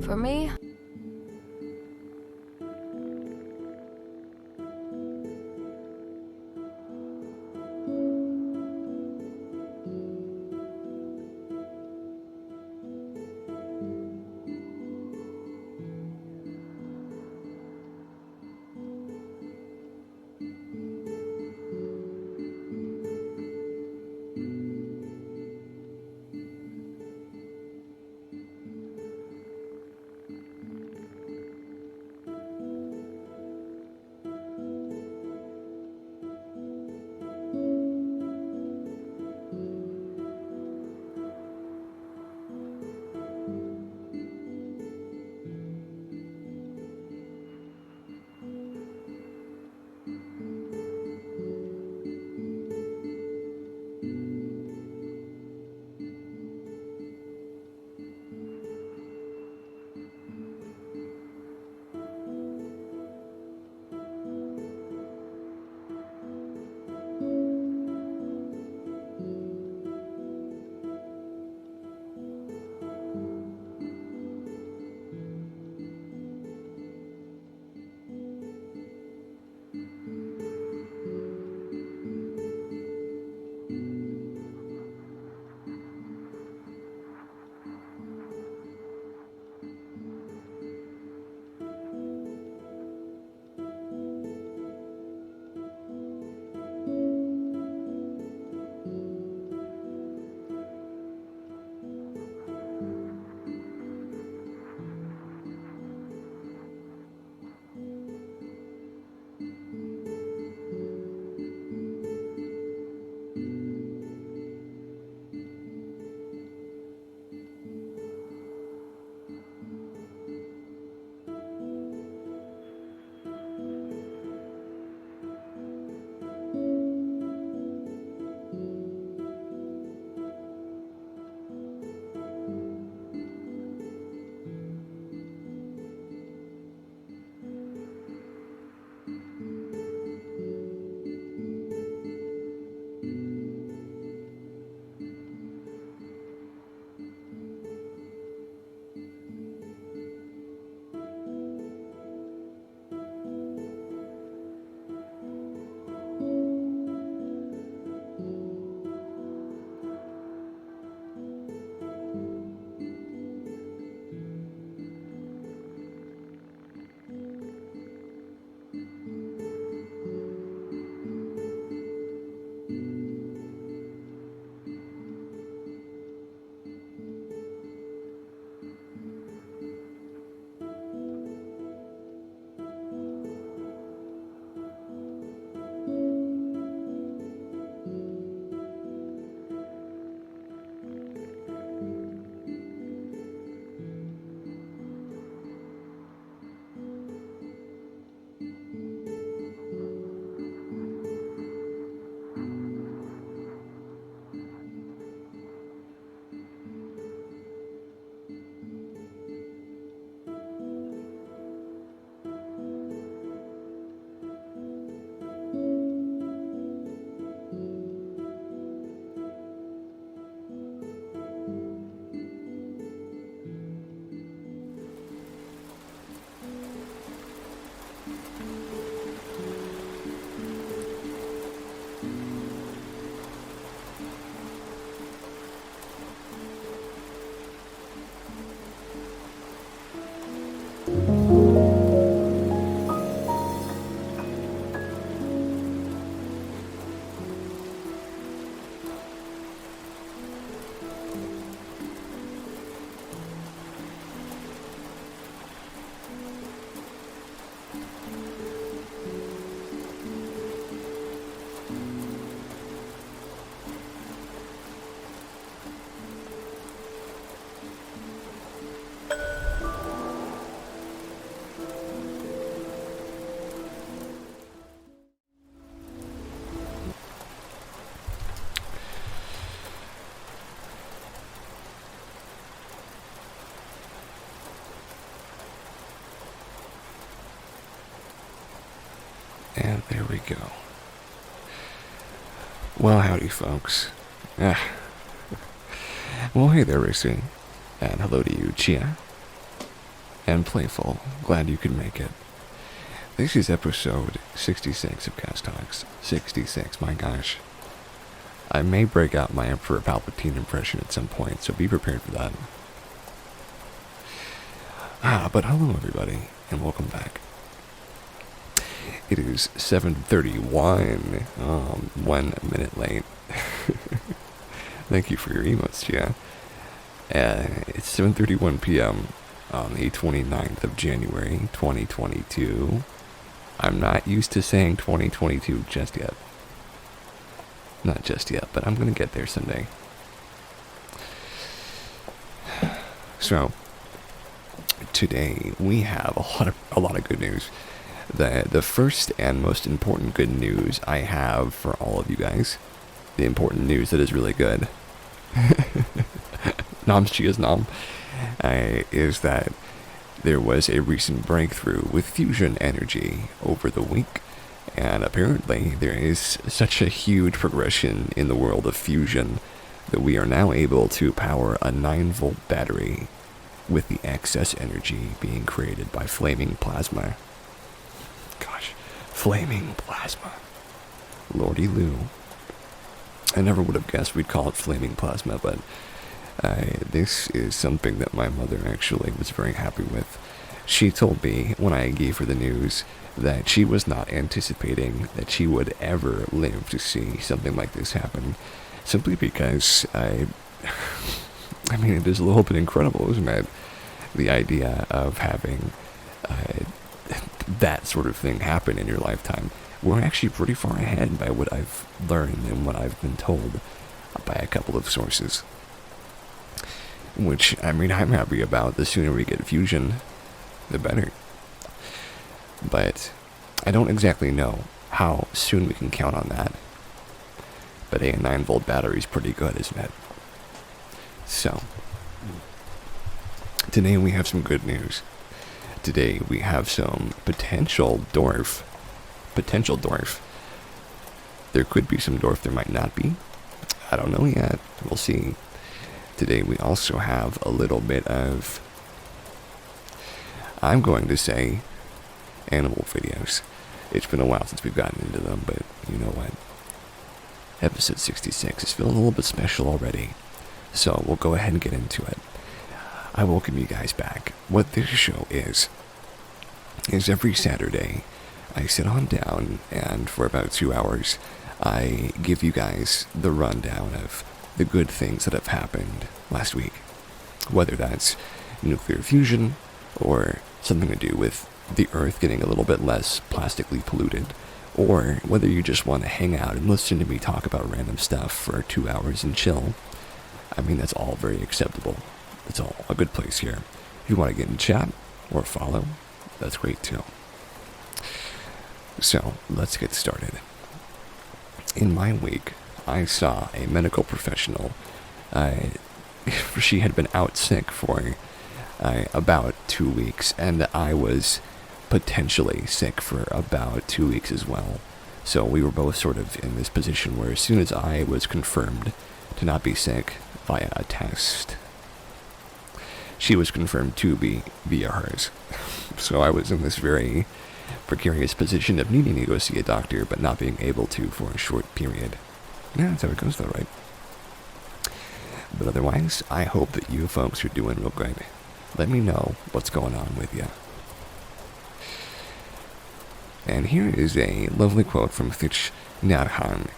For me, And there we go. Well, howdy, folks. Well, hey there, Rissy. And hello to you, Chia. And Playful. Glad you could make it. This is episode 66 of Cast Talks. 66, my gosh. I may break out my Emperor Palpatine impression at some point, so be prepared for that. But hello, everybody, and welcome back. It is 7:31, 1 minute late. Thank you for your emotes, Gia. It's 7:31 p.m. on the 29th of January, 2022. I'm not used to saying 2022 just yet. Not just yet, but I'm gonna get there someday. So, today we have a lot of good news. The first and most important good news I have for all of you guys, the important news that is really good, Nom's Chia's Nom, is that there was a recent breakthrough with fusion energy over the week, and apparently there is such a huge progression in the world of fusion that we are now able to power a 9-volt battery with the excess energy being created by flaming plasma. Gosh, flaming plasma. Lordy Lou. I never would have guessed we'd call it flaming plasma, but this is something that my mother actually was very happy with. She told me when I gave her the news that she was not anticipating that she would ever live to see something like this happen, simply because I mean, it is a little bit incredible, isn't it? The idea of having that sort of thing happen in your lifetime. We're actually pretty far ahead by what I've learned and what I've been told by a couple of sources. Which, I mean, I'm happy about. The sooner we get fusion, the better. But I don't exactly know how soon we can count on that. But a 9-volt battery is pretty good, isn't it? So, today we have some good news. Today we have some potential dwarf. There could be some dwarf, there might not be. I don't know yet. We'll see. Today we also have a little bit of, I'm going to say, animal videos. It's been a while since we've gotten into them, but you know what? Episode 66 is feeling a little bit special already. So we'll go ahead and get into it. I welcome you guys back. What this show is every Saturday, I sit on down and for about 2 hours, I give you guys the rundown of the good things that have happened last week. Whether that's nuclear fusion, or something to do with the Earth getting a little bit less plastically polluted, or whether you just want to hang out and listen to me talk about random stuff for 2 hours and chill. I mean, that's all very acceptable. It's all a good place here. If you want to get in chat or follow, that's great too. So, let's get started. In my week, I saw a medical professional. She had been out sick for about 2 weeks, and I was potentially sick for about 2 weeks as well. So we were both sort of in this position where as soon as I was confirmed to not be sick via a test, she was confirmed to be via hers. So I was in this very precarious position of needing to go see a doctor, but not being able to for a short period. Yeah, that's how it goes though, right? But otherwise, I hope that you folks are doing real good. Let me know what's going on with you. And here is a lovely quote from Thich Nhat Hanh.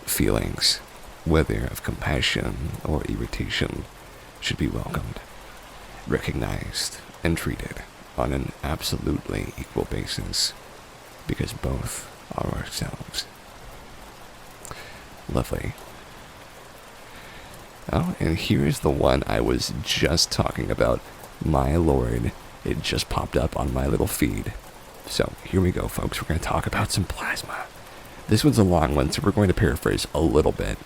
Feelings, whether of compassion or irritation, should be welcomed, recognized, and treated on an absolutely equal basis, because both are ourselves. Lovely. Oh, and here's the one I was just talking about. My lord, it just popped up on my little feed. So, here we go, folks. We're going to talk about some plasma. This one's a long one, so we're going to paraphrase a little bit.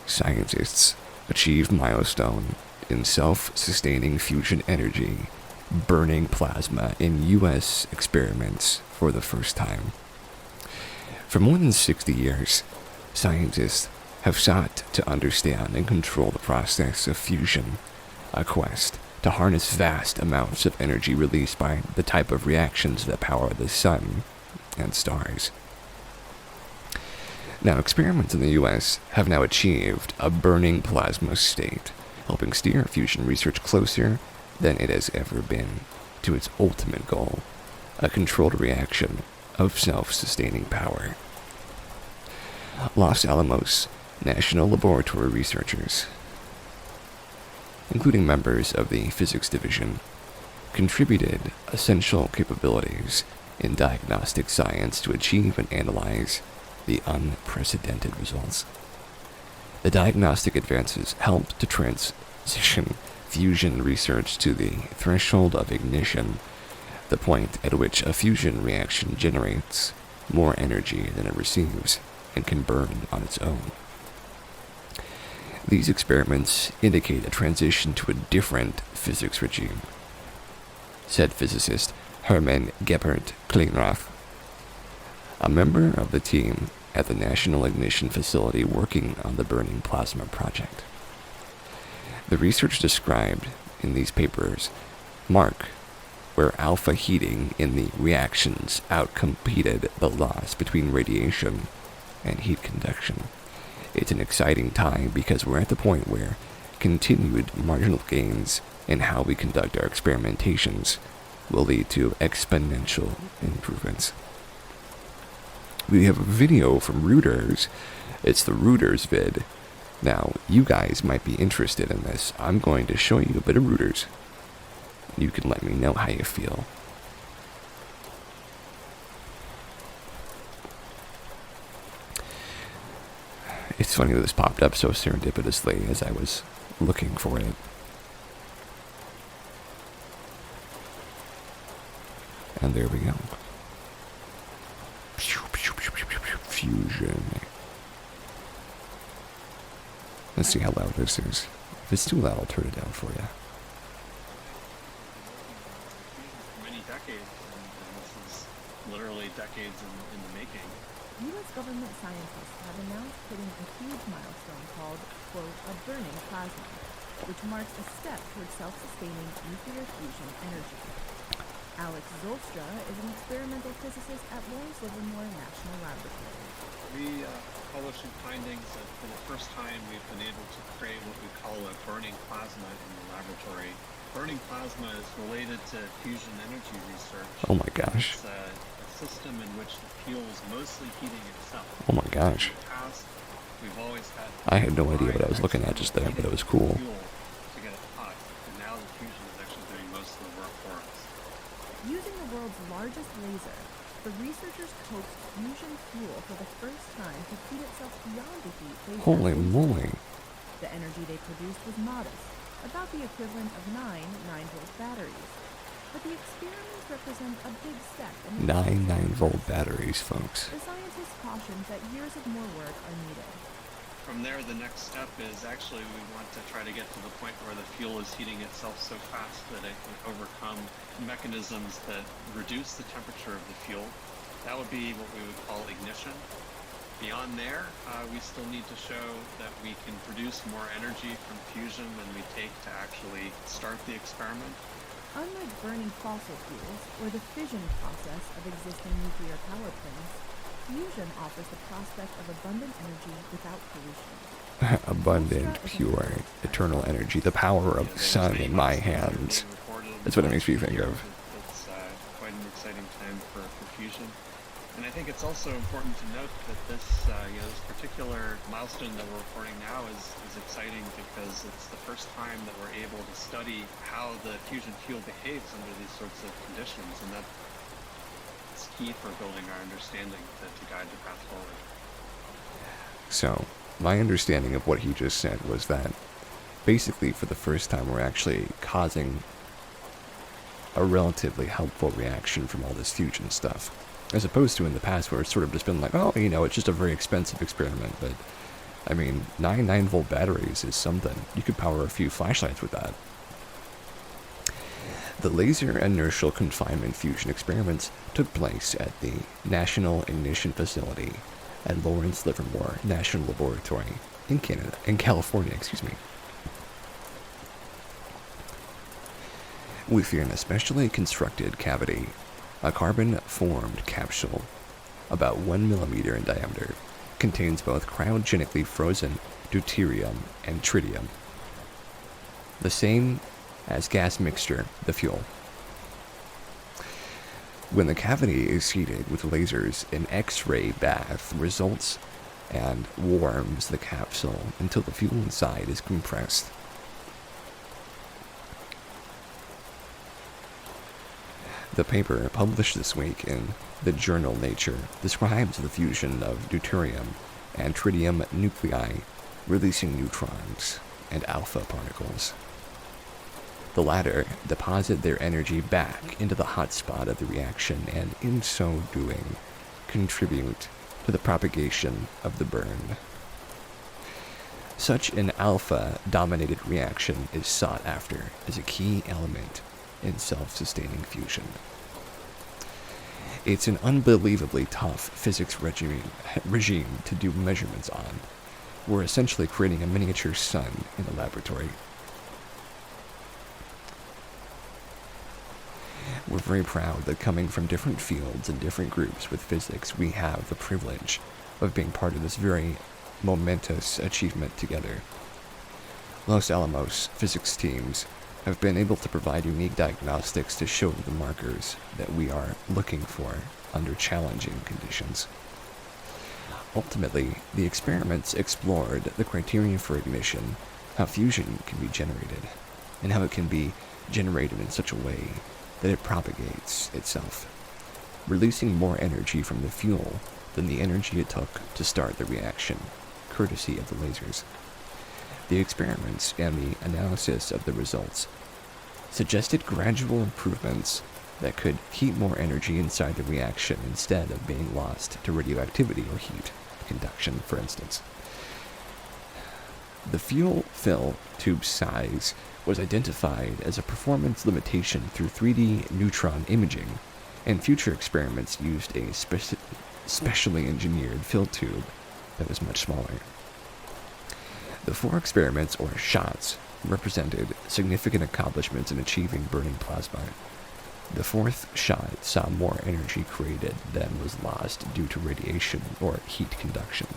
Scientists achieved milestone in self-sustaining fusion energy burning plasma in U.S. experiments for the first time. For more than 60 years, scientists have sought to understand and control the process of fusion, a quest to harness vast amounts of energy released by the type of reactions that power the sun and stars. Now, experiments in the U.S. have now achieved a burning plasma state, helping steer fusion research closer than it has ever been to its ultimate goal, a controlled reaction of self-sustaining power. Los Alamos National Laboratory researchers, including members of the physics division, contributed essential capabilities in diagnostic science to achieve and analyze the unprecedented results. The diagnostic advances helped to transition fusion research to the threshold of ignition, the point at which a fusion reaction generates more energy than it receives and can burn on its own. These experiments indicate a transition to a different physics regime, said physicist Hermann Gebhardt Kleinroth, a member of the team at the National Ignition Facility working on the burning plasma project. The research described in these papers mark where alpha heating in the reactions outcompeted the loss between radiation and heat conduction. It's an exciting time because we're at the point where continued marginal gains in how we conduct our experimentations will lead to exponential improvements. We have a video from Reuters. It's the Reuters vid. Now, you guys might be interested in this. I'm going to show you a bit of Reuters. You can let me know how you feel. It's funny that this popped up so serendipitously as I was looking for it. And there we go. Fusion. Let's see how loud this is. If it's too loud, I'll turn it down for you. Many decades, and this is literally decades in the making. U.S. government scientists have announced hitting a huge milestone called, quote, a burning plasma, which marks a step towards self-sustaining nuclear fusion energy. Alex Zylstra is an experimental physicist at Lawrence Livermore National Laboratory. We publishing findings that for the first time we've been able to create what we call a burning plasma in the laboratory. Burning plasma is related to fusion energy research. Oh my gosh. It's a system in which the fuel is mostly heating itself. Oh my gosh. In the past, we've always had I had no idea what I was looking at just there, but it was cool. fuel to get it hot, and now the fusion is actually doing most of the work for us. Using the world's largest laser, the researchers coaxed fusion fuel for the first time to heat itself beyond the heat they Holy naturally moly. produce. The energy they produced was modest, about the equivalent of 9 9-volt batteries. But the experiments represent a big step in the 9-volt batteries, folks. The scientists cautioned that years of more work are needed. From there, the next step is actually we want to try to get to the point where the fuel is heating itself so fast that it can overcome mechanisms that reduce the temperature of the fuel. That would be what we would call ignition. Beyond there, we still need to show that we can produce more energy from fusion than we take to actually start the experiment. Unlike burning fossil fuels or the fission process of existing nuclear power plants, fusion offers the prospect of abundant energy without pollution. Abundant, pure, eternal energy, the power of the sun in my hands. That's what it makes me think of. It's quite an exciting time for fusion. And I think it's also important to note that this particular milestone that we're reporting now is exciting because it's the first time that we're able to study how the fusion fuel behaves under these sorts of conditions, and that's key for building our understanding to guide the path forward. So, my understanding of what he just said was that basically for the first time we're actually causing a relatively helpful reaction from all this fusion stuff. As opposed to in the past where it's sort of just been like, oh, it's just a very expensive experiment. But, 9-volt batteries is something. You could power a few flashlights with that. The laser inertial confinement fusion experiments took place at the National Ignition Facility at Lawrence Livermore National Laboratory in California, Within an especially constructed cavity, a carbon-formed capsule, about 1 millimeter in diameter, contains both cryogenically frozen deuterium and tritium, the same as gas mixture, the fuel. When the cavity is heated with lasers, an X-ray bath results and warms the capsule until the fuel inside is compressed. The paper published this week in the journal Nature describes the fusion of deuterium and tritium nuclei releasing neutrons and alpha particles. The latter deposit their energy back into the hotspot of the reaction and, in so doing, contribute to the propagation of the burn. Such an alpha-dominated reaction is sought after as a key element in self-sustaining fusion. It's an unbelievably tough physics regime to do measurements on. We're essentially creating a miniature sun in a laboratory. We're very proud that coming from different fields and different groups with physics, we have the privilege of being part of this very momentous achievement together. Los Alamos physics teams have been able to provide unique diagnostics to show the markers that we are looking for under challenging conditions. Ultimately, the experiments explored the criterion for ignition, how fusion can be generated, and how it can be generated in such a way that it propagates itself, releasing more energy from the fuel than the energy it took to start the reaction, courtesy of the lasers. The experiments and the analysis of the results suggested gradual improvements that could keep more energy inside the reaction instead of being lost to radioactivity or heat conduction, for instance. The fuel fill tube size was identified as a performance limitation through 3D neutron imaging, and future experiments used a specially engineered fill tube that was much smaller. The 4 experiments, or shots, represented significant accomplishments in achieving burning plasma. The 4th shot saw more energy created than was lost due to radiation or heat conduction,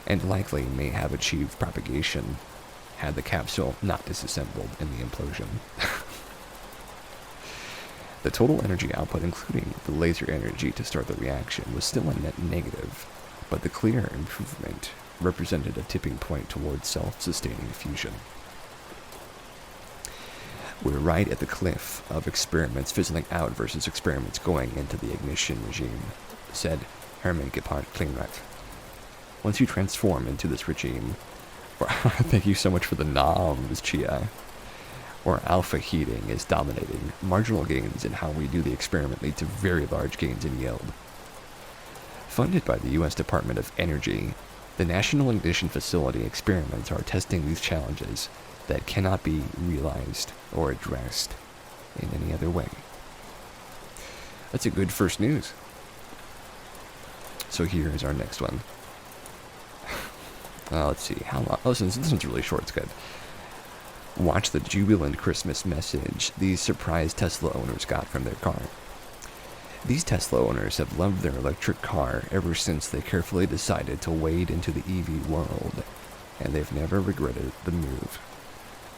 and likely may have achieved propagation had the capsule not disassembled in the implosion. The total energy output, including the laser energy to start the reaction, was still a net negative, but the clear improvement represented a tipping point towards self-sustaining fusion. We're right at the cliff of experiments fizzling out versus experiments going into the ignition regime, said Herman Gephardt Klingrat. Once you transform into this regime, thank you so much for the noms, Chia, or alpha heating is dominating, marginal gains in how we do the experiment lead to very large gains in yield. Funded by the U.S. Department of Energy, the National Ignition Facility experiments are testing these challenges that cannot be realized or addressed in any other way. That's a good first news. So here is our next one. Let's see, how long? Oh, this one's really short, it's good. Watch the jubilant Christmas message these surprised Tesla owners got from their car. These Tesla owners have loved their electric car ever since they carefully decided to wade into the EV world, and they've never regretted the move.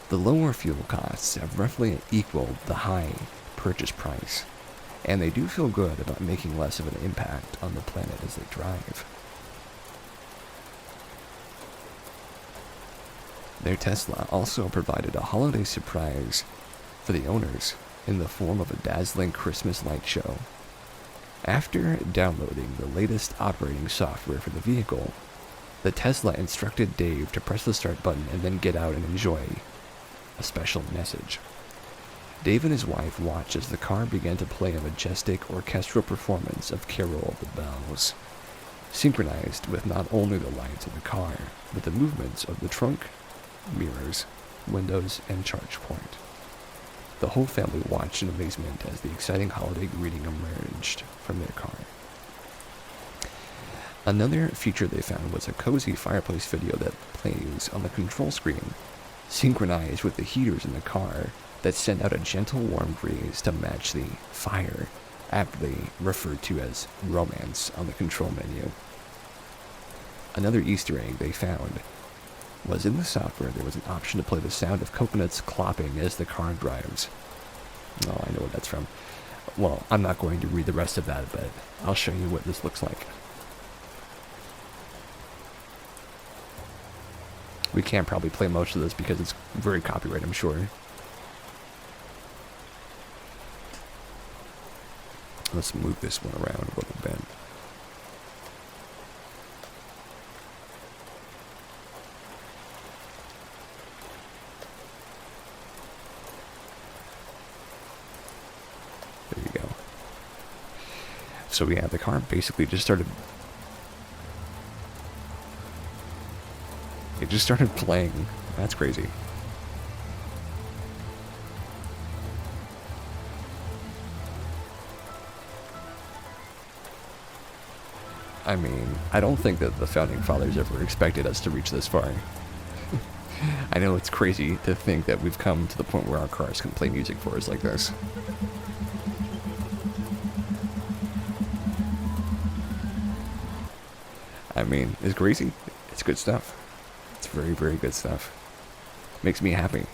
The lower fuel costs have roughly equaled the high purchase price, and they do feel good about making less of an impact on the planet as they drive. Their Tesla also provided a holiday surprise for the owners in the form of a dazzling Christmas light show. After downloading the latest operating software for the vehicle, the Tesla instructed Dave to press the start button and then get out and enjoy a special message. Dave and his wife watched as the car began to play a majestic orchestral performance of Carol of the Bells, synchronized with not only the lights of the car, but the movements of the trunk, mirrors, windows, and charge point. The whole family watched in amazement as the exciting holiday greeting emerged from their car. Another feature they found was a cozy fireplace video that plays on the control screen, synchronized with the heaters in the car that send out a gentle warm breeze to match the fire, aptly referred to as romance on the control menu. Another Easter egg they found was in the software there was an option to play the sound of coconuts clopping as the car drives. Oh, I know what that's from. Well, I'm not going to read the rest of that, but I'll show you what this looks like. We can't probably play most of this because it's very copyright, I'm sure. Let's move this one around a little bit. There you go. So yeah, the car basically just started... It just started playing. That's crazy. I mean, I don't think that the Founding Fathers ever expected us to reach this far. I know it's crazy to think that we've come to the point where our cars can play music for us like this. I mean, it's crazy. It's good stuff. It's very, very good stuff. Makes me happy.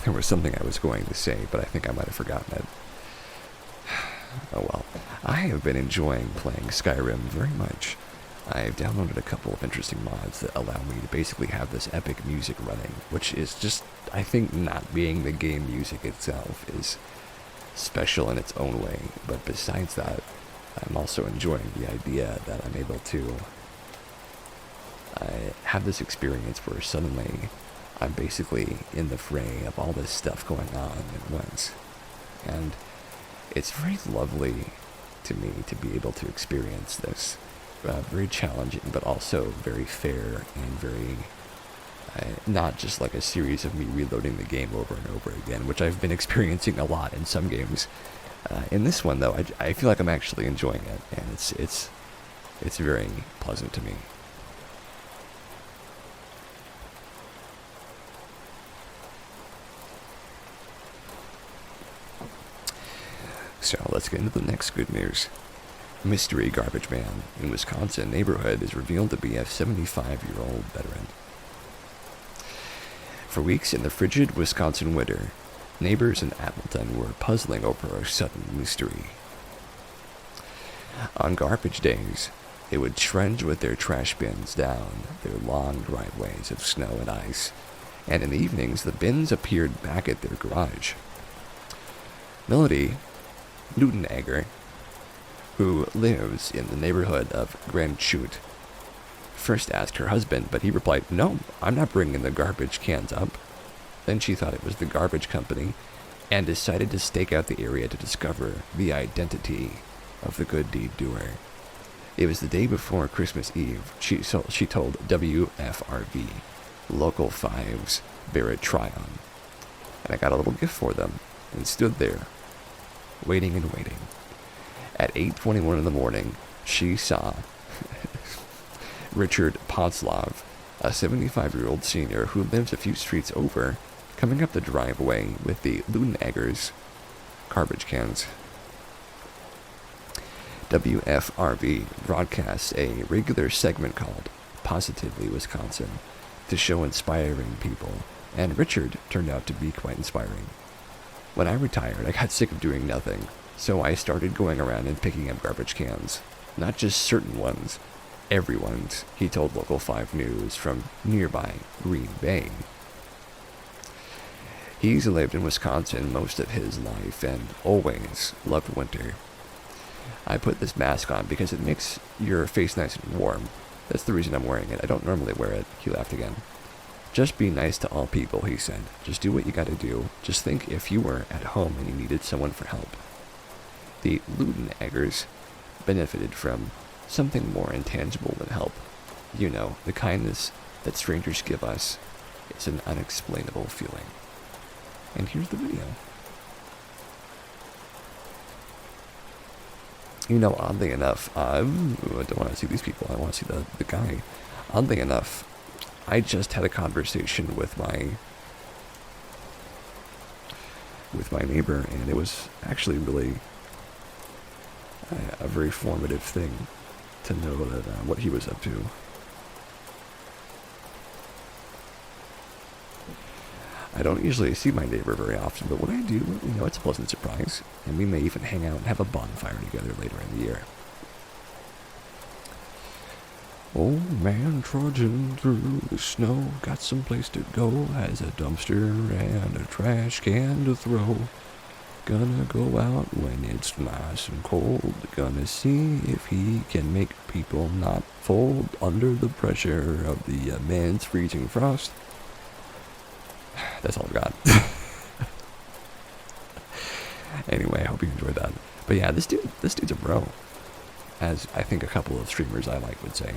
There was something I was going to say, but I think I might have forgotten it. Oh well. I have been enjoying playing Skyrim very much. I've downloaded a couple of interesting mods that allow me to basically have this epic music running, which is just, I think not being the game music itself is special in its own way, but besides that, I'm also enjoying the idea that I'm able to have this experience where suddenly I'm basically in the fray of all this stuff going on at once. And it's very lovely to me to be able to experience this. Very challenging, but also very fair and very... not just like a series of me reloading the game over and over again, which I've been experiencing a lot in some games. In this one, though, I feel like I'm actually enjoying it, and it's very pleasant to me. So let's get into the next good news. Mystery garbage man in Wisconsin neighborhood is revealed to be a 75-year-old veteran. For weeks in the frigid Wisconsin winter, neighbors in Appleton were puzzling over a sudden mystery. On garbage days, they would trudge with their trash bins down their long driveways of snow and ice, and in the evenings the bins appeared back at their garage. Melody Lutenegger, who lives in the neighborhood of Grand Chute, first asked her husband, but he replied, "No, I'm not bringing the garbage cans up." Then she thought it was the garbage company and decided to stake out the area to discover the identity of the good deed doer. It was the day before Christmas Eve, she told WFRV, Local 5's Barrett Tryon. And I got a little gift for them and stood there, waiting and waiting. At 8:21 in the morning, she saw Richard Ponslov, a 75-year-old senior who lives a few streets over, coming up the driveway with the Luteneggers garbage cans. WFRV broadcasts a regular segment called Positively Wisconsin to show inspiring people, and Richard turned out to be quite inspiring. When I retired, I got sick of doing nothing, so I started going around and picking up garbage cans. Not just certain ones, everyone's, he told Local 5 News from nearby Green Bay. He's lived in Wisconsin most of his life and always loved winter. I put this mask on because it makes your face nice and warm. That's the reason I'm wearing it. I don't normally wear it. He laughed again. Just be nice to all people, he said. Just do what you gotta do. Just think if you were at home and you needed someone for help. The Luteneggers benefited from something more intangible than help. You know, the kindness that strangers give us is an unexplainable feeling. And here's the video. You know, oddly enough, I don't want to see these people, I want to see the guy. Oddly enough, I just had a conversation with my neighbor, and it was actually really a very formative thing to know that what he was up to. I don't usually see my neighbor very often, but when I do, you know, it's a pleasant surprise, and we may even hang out and have a bonfire together later in the year. Old man trudging through the snow, got someplace to go, has a dumpster and a trash can to throw. Gonna go out when it's nice and cold, gonna see if he can make people not fold under the pressure of the immense freezing frost. That's all I've got. Anyway, I hope you enjoyed that. But yeah, this dude's a bro, as I think a couple of streamers I like would say.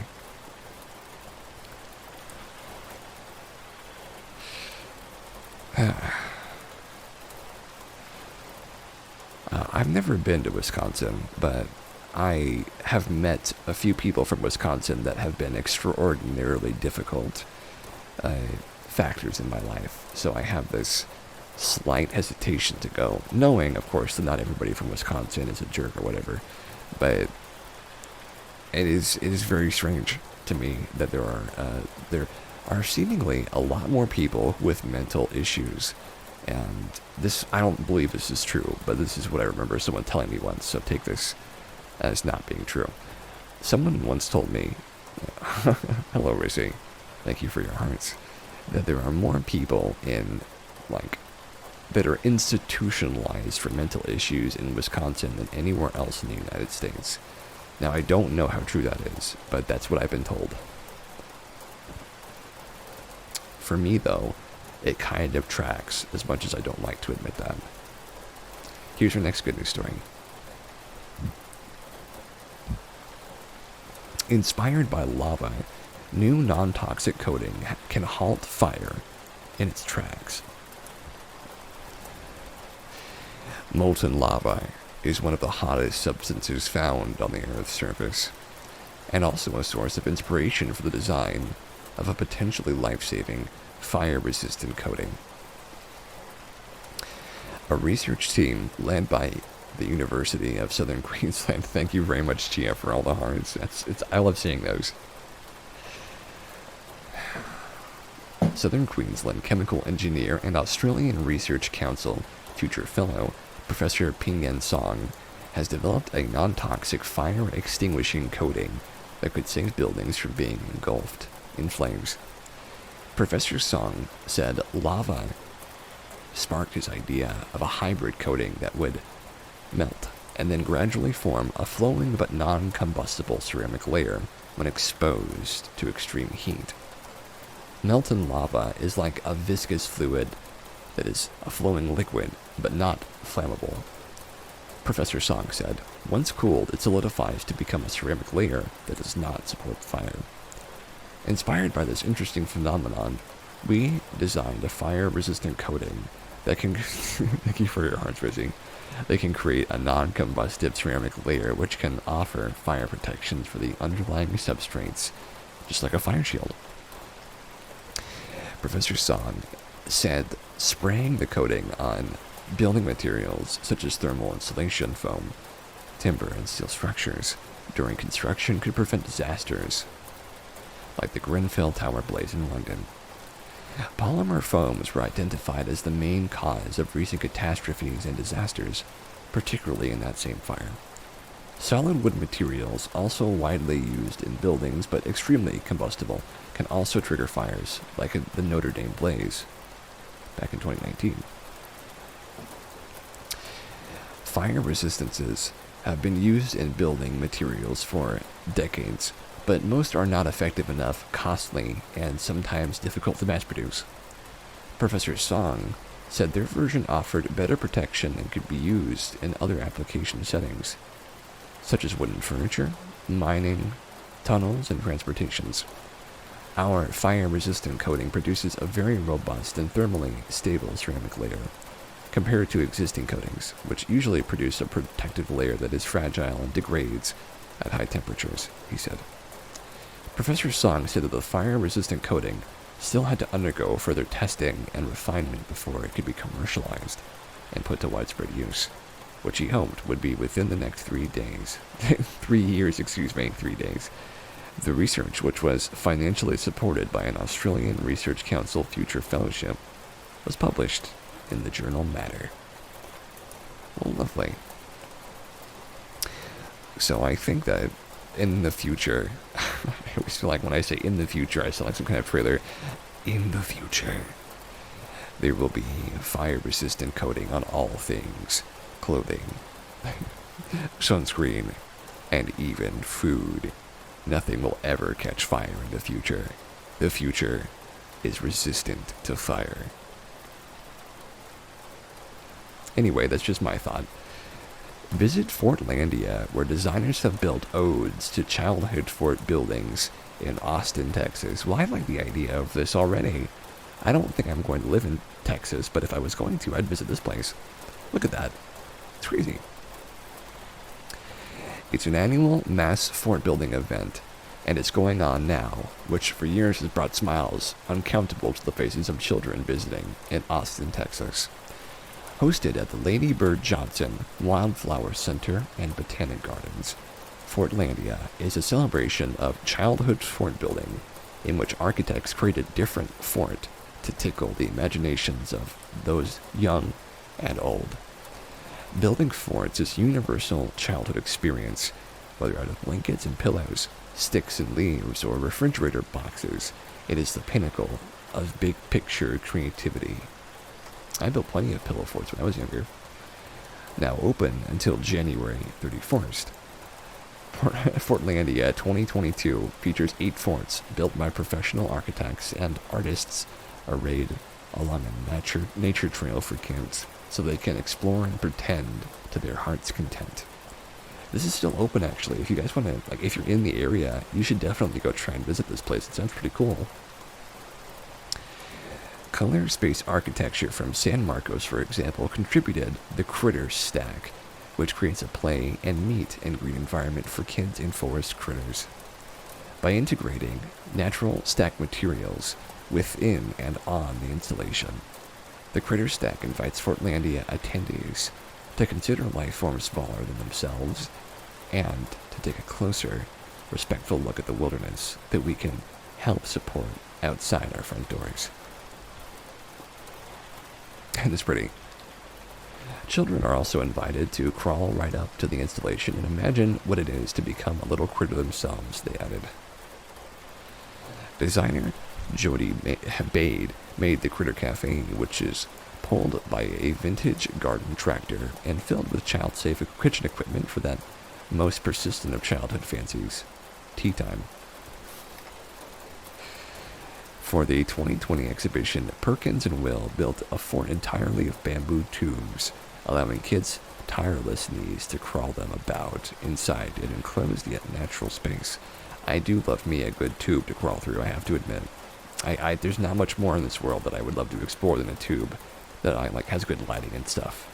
I've never been to Wisconsin, but I have met a few people from Wisconsin that have been extraordinarily difficult factors in my life. So I have this slight hesitation to go, knowing, of course, that not everybody from Wisconsin is a jerk or whatever. But it is very strange to me that there are seemingly a lot more people with mental issues. And this, I don't believe this is true, but this is what I remember someone telling me once, so take this as not being true. Someone once told me, hello Rizzy, thank you for your hearts, that there are more people that are institutionalized for mental issues in Wisconsin than anywhere else in the United States. Now, I don't know how true that is, but that's what I've been told. For me, though, it kind of tracks, as much as I don't like to admit that. Here's your next good news story. Inspired by lava, new non-toxic coating can halt fire in its tracks. Molten lava is one of the hottest substances found on the Earth's surface, and also a source of inspiration for the design of a potentially life-saving, fire-resistant coating. A research team led by the University of Southern Queensland, thank you very much, Gia, for all the hearts. I love seeing those. Southern Queensland chemical engineer and Australian Research Council future fellow, Professor Ping-Yen Song, has developed a non-toxic fire-extinguishing coating that could save buildings from being engulfed in flames. Professor Song said lava sparked his idea of a hybrid coating that would melt and then gradually form a flowing but non-combustible ceramic layer when exposed to extreme heat. Molten lava is like a viscous fluid that is a flowing liquid but not flammable. Professor Song said, once cooled, it solidifies to become a ceramic layer that does not support fire. Inspired by this interesting phenomenon, we designed a fire-resistant coating that can, thank you for your hearts, Rizzy, they can create a non-combustive ceramic layer which can offer fire protections for the underlying substrates, just like a fire shield. Professor Song said spraying the coating on building materials such as thermal insulation foam, timber, and steel structures during construction could prevent disasters like the Grenfell Tower blaze in London. Polymer foams were identified as the main cause of recent catastrophes and disasters, particularly in that same fire. Solid wood materials, also widely used in buildings but extremely combustible, can also trigger fires, like the Notre Dame blaze back in 2019. Fire resistances have been used in building materials for decades, but most are not effective enough, costly, and sometimes difficult to mass produce. Professor Song said their version offered better protection and could be used in other application settings, such as wooden furniture, mining, tunnels, and transportations. Our fire-resistant coating produces a very robust and thermally stable ceramic layer, compared to existing coatings, which usually produce a protective layer that is fragile and degrades at high temperatures, he said. Professor Song said that the fire-resistant coating still had to undergo further testing and refinement before it could be commercialized and put to widespread use, which he hoped would be within the next 3 days. 3 years, 3 days. The research, which was financially supported by an Australian Research Council Future Fellowship, was published in the journal Matter. Well, lovely. So I think that in the future, I always feel like when I say in the future, I sound like some kind of trailer. In the future, there will be fire-resistant coating on all things, clothing, sunscreen, and even food. Nothing will ever catch fire in the future. The future is resistant to fire. Anyway, that's just my thought. Visit Fortlandia, where designers have built odes to childhood fort buildings in Austin, Texas. Well, I like the idea of this already. I don't think I'm going to live in Texas, but if I was going to, I'd visit this place. Look at that. It's crazy. It's an annual mass fort building event, and it's going on now, which for years has brought smiles uncountable to the faces of children visiting in Austin, Texas. Hosted at the Lady Bird Johnson Wildflower Center and Botanic Gardens, Fortlandia is a celebration of childhood fort building, in which architects create a different fort to tickle the imaginations of those young and old. Building forts is a universal childhood experience, whether out of blankets and pillows, sticks and leaves, or refrigerator boxes. It is the pinnacle of big picture creativity. I built plenty of pillow forts when I was younger. Now open until January 31st. Fortlandia 2022 features 8 forts built by professional architects and artists arrayed along a nature trail for kids, so they can explore and pretend to their heart's content. This is still open, actually. If you guys want to, if you're in the area, you should definitely go try and visit this place. It sounds pretty cool. Color space architecture from San Marcos, for example, contributed the Critter Stack, which creates a play and meet and greet environment for kids and forest critters. By integrating natural stack materials within and on the installation, the Critter Stack invites Fortlandia attendees to consider life forms smaller than themselves and to take a closer, respectful look at the wilderness that we can help support outside our front doors. And it's pretty. Children are also invited to crawl right up to the installation and imagine what it is to become a little critter themselves, they added. Designer Jody Bade made the Critter Cafe, which is pulled by a vintage garden tractor and filled with child-safe kitchen equipment for that most persistent of childhood fancies, tea time. For the 2020 exhibition, Perkins and Will built a fort entirely of bamboo tubes, allowing kids' tireless knees to crawl them about inside an enclosed yet natural space. I do love me a good tube to crawl through, I have to admit. There's not much more in this world that I would love to explore than a tube that has good lighting and stuff.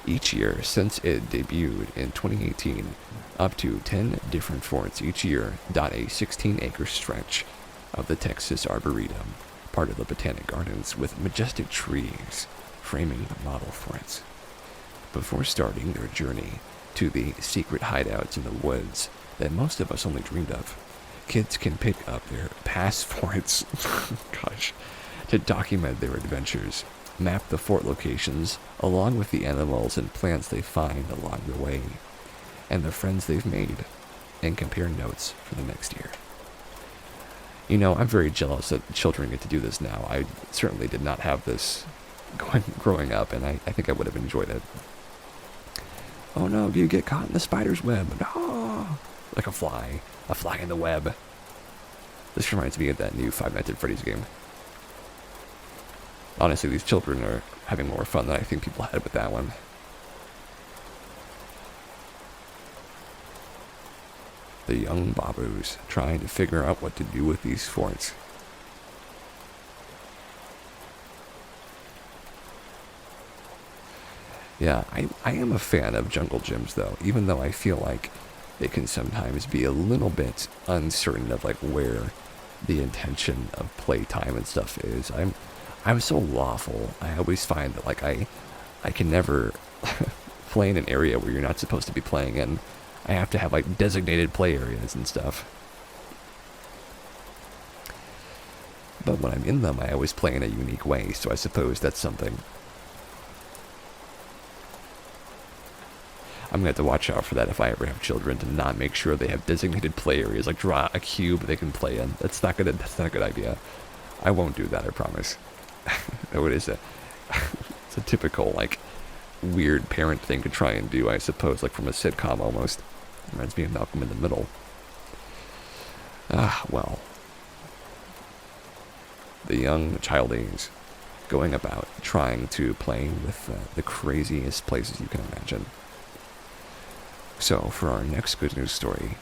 Each year since it debuted in 2018, up to 10 different forts each year dot a 16-acre stretch of the Texas Arboretum, part of the Botanic Gardens, with majestic trees framing the model forts. Before starting their journey to the secret hideouts in the woods that most of us only dreamed of, kids can pick up their past forts to document their adventures, map the fort locations along with the animals and plants they find along the way, and the friends they've made, and compare notes for the next year. You know, I'm very jealous that children get to do this now. I certainly did not have this growing up, and I think I would have enjoyed it. Oh no, do you get caught in the spider's web? No! Like a fly in the web. This reminds me of that new Five Nights at Freddy's game. Honestly, these children are having more fun than I think people had with that one. The young Babus trying to figure out what to do with these forts. Yeah, I am a fan of jungle gyms though, even though I feel like they can sometimes be a little bit uncertain of like where the intention of playtime and stuff is. I'm so lawful. I always find that like I can never play in an area where you're not supposed to be playing in. I have to have like designated play areas and stuff. But when I'm in them, I always play in a unique way, so I suppose that's something. I'm going to have to watch out for that if I ever have children, to not make sure they have designated play areas, like draw a cube they can play in. That's not a good idea. I won't do that, I promise. No, it's a typical, like, weird parent thing to try and do, I suppose, like from a sitcom almost. Reminds me of Malcolm in the Middle. Well. The young childies going about trying to play with the craziest places you can imagine. So, for our next good news story,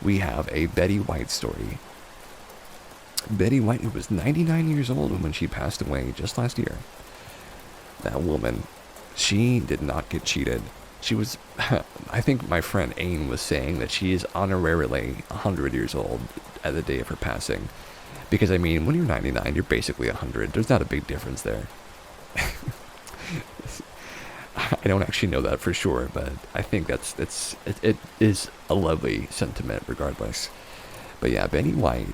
we have a Betty White story. Betty White, who was 99 years old when she passed away just last year. That woman, she did not get cheated. She was, I think my friend Ain was saying that she is honorarily 100 years old at the day of her passing. Because, I mean, when you're 99, you're basically 100. There's not a big difference there. I don't actually know that for sure, but I think it is a lovely sentiment regardless. But yeah, Betty White,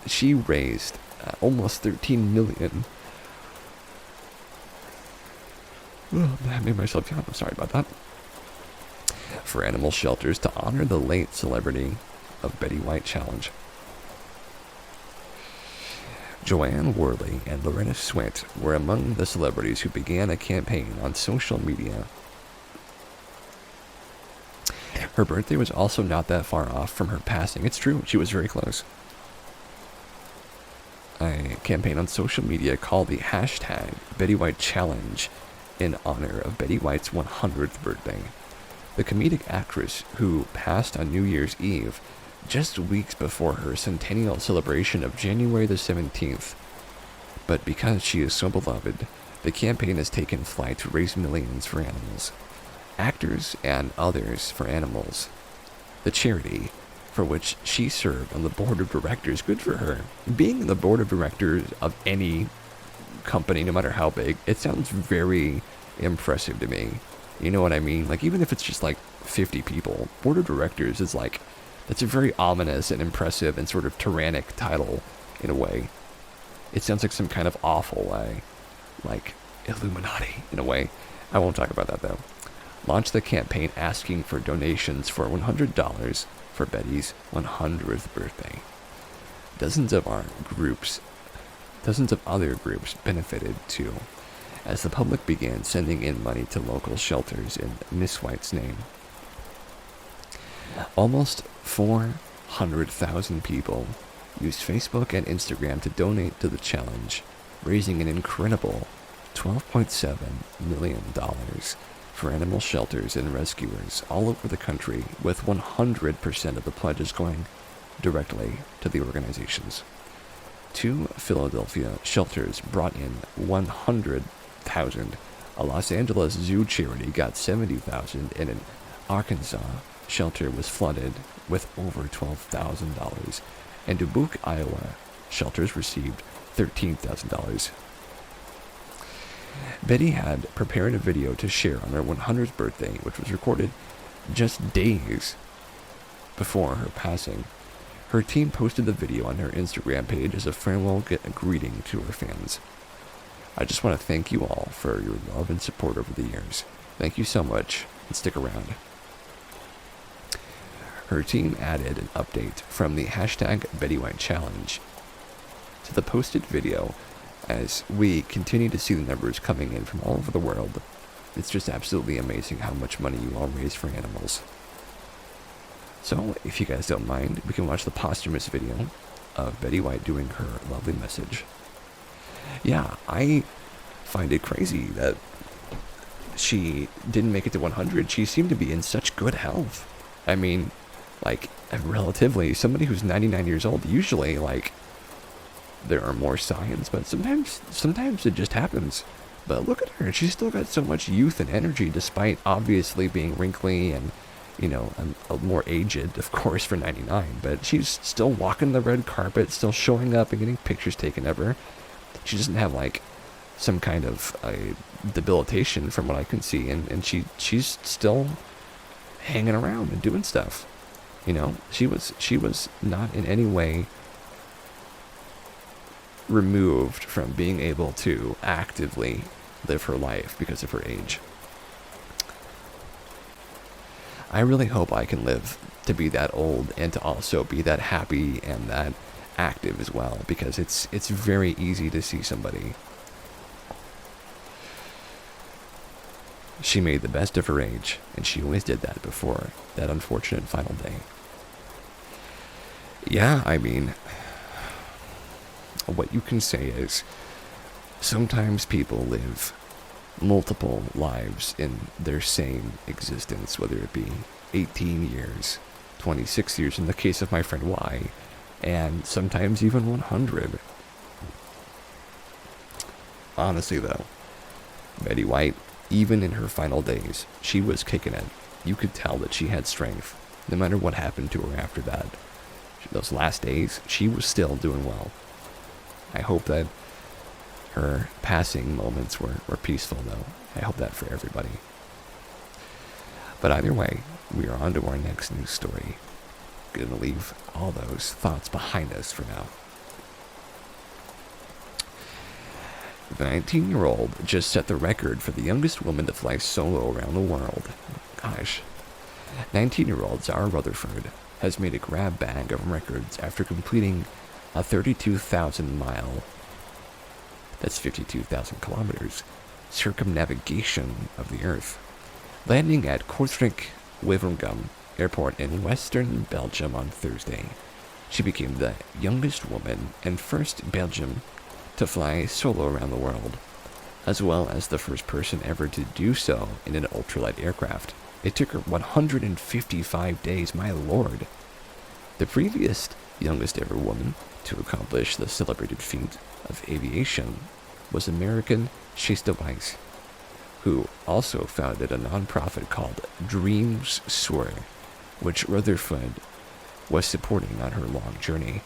she raised almost $13 million. Oh, I made myself yawn. I'm sorry about that. For animal shelters to honor the late celebrity of Betty White Challenge. Joanne Worley and Loretta Swit were among the celebrities who began a campaign on social media. Her birthday was also not that far off from her passing. It's true, she was very close. A campaign on social media called the hashtag Betty White Challenge in honor of Betty White's 100th birthday. The comedic actress, who passed on New Year's Eve, just weeks before her centennial celebration of January the 17th. But because she is so beloved, the campaign has taken flight to raise millions for animals, actors, and others for animals. The charity, for which she served on the board of directors, good for her. Being on the board of directors of any company, no matter how big, it sounds very impressive to me. You know what I mean? Like, even if it's just like 50 people, board of directors is like, that's a very ominous and impressive and sort of tyrannic title, in a way. It sounds like some kind of awful, like, Illuminati, in a way. I won't talk about that, though. Launched the campaign asking for donations for $100 for Betty's 100th birthday. Dozens of other groups benefited, too, as the public began sending in money to local shelters in Miss White's name. Almost 400,000 people used Facebook and Instagram to donate to the challenge, raising an incredible $12.7 million for animal shelters and rescuers all over the country, with 100% of the pledges going directly to the organizations. 2 Philadelphia shelters brought in $100,000. A Los Angeles zoo charity got $70,000, and an Arkansas shelter was flooded with over $12,000. And Dubuque, Iowa shelters received $13,000. Betty had prepared a video to share on her 100th birthday, which was recorded just days before her passing. Her team posted the video on her Instagram page as a farewell greeting to her fans. I just want to thank you all for your love and support over the years. Thank you so much, and stick around. Her team added an update from the hashtag Betty White Challenge to the posted video. As we continue to see the numbers coming in from all over the world, it's just absolutely amazing how much money you all raise for animals. So, if you guys don't mind, we can watch the posthumous video of Betty White doing her lovely message. Yeah, I find it crazy that she didn't make it to 100. She seemed to be in such good health. I mean, Like, relatively, somebody who's 99 years old, usually, like, there are more signs, but sometimes it just happens. But look at her, she's still got so much youth and energy, despite obviously being wrinkly and, you know, a more aged, of course, for 99. But she's still walking the red carpet, still showing up and getting pictures taken of her. She doesn't have, like, some kind of debilitation from what I can see, and she's still hanging around and doing stuff. You know, she was not in any way removed from being able to actively live her life because of her age. I really hope I can live to be that old and to also be that happy and that active as well, because it's very easy to see somebody. She made the best of her age, and she always did that before that unfortunate final day. Yeah, I mean, what you can say is, sometimes people live multiple lives in their same existence, whether it be 18 years, 26 years in the case of my friend Y, and sometimes even 100. Honestly though, Betty White, even in her final days, she was kicking it. You could tell that she had strength, no matter what happened to her after that. Those last days, she was still doing well. I hope that her passing moments were peaceful, though. I hope that for everybody. But either way, we are on to our next news story. Gonna leave all those thoughts behind us for now. The 19-year-old just set the record for the youngest woman to fly solo around the world. Gosh. 19-year-old Zara Rutherford has made a grab bag of records after completing a 32,000-mile, that's 52,000 kilometers, circumnavigation of the Earth, landing at Kortrijk-Wevelgem Airport in western Belgium on Thursday. She became the youngest woman and first Belgian to fly solo around the world, as well as the first person ever to do so in an ultralight aircraft. It took her 155 days, my lord. The previous youngest ever woman to accomplish the celebrated feat of aviation was American Shasta Weiss, who also founded a nonprofit called Dreams Soar, which Rutherford was supporting on her long journey.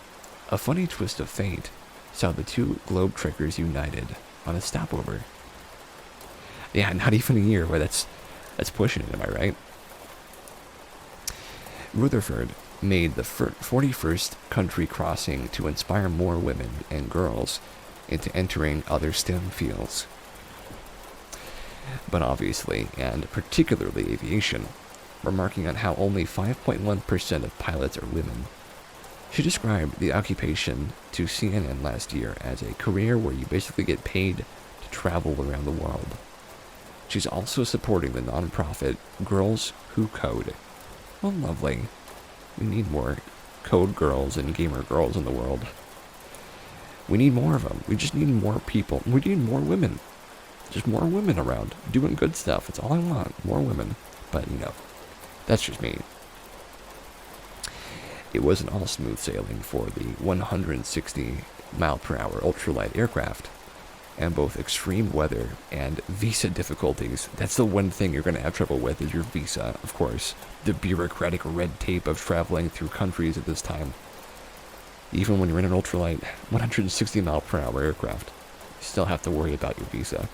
A funny twist of fate saw the two globe-trekkers united on a stopover. Yeah, not even a year, but that's pushing it, am I right? Rutherford made the 41st country crossing to inspire more women and girls into entering other STEM fields. But obviously, and particularly aviation, remarking on how only 5.1% of pilots are women. She described the occupation to CNN last year as a career where you basically get paid to travel around the world. She's also supporting the nonprofit Girls Who Code. Well, lovely. We need more code girls and gamer girls in the world. We need more of them. We just need more people. We need more women. Just more women around, doing good stuff. That's all I want. More women. But, you know, that's just me. It wasn't all smooth sailing for the 160-mile-per-hour ultralight aircraft, and both extreme weather and visa difficulties. That's the one thing you're going to have trouble with, is your visa, of course. The bureaucratic red tape of traveling through countries at this time. Even when you're in an ultralight 160-mile-per-hour aircraft, you still have to worry about your visa.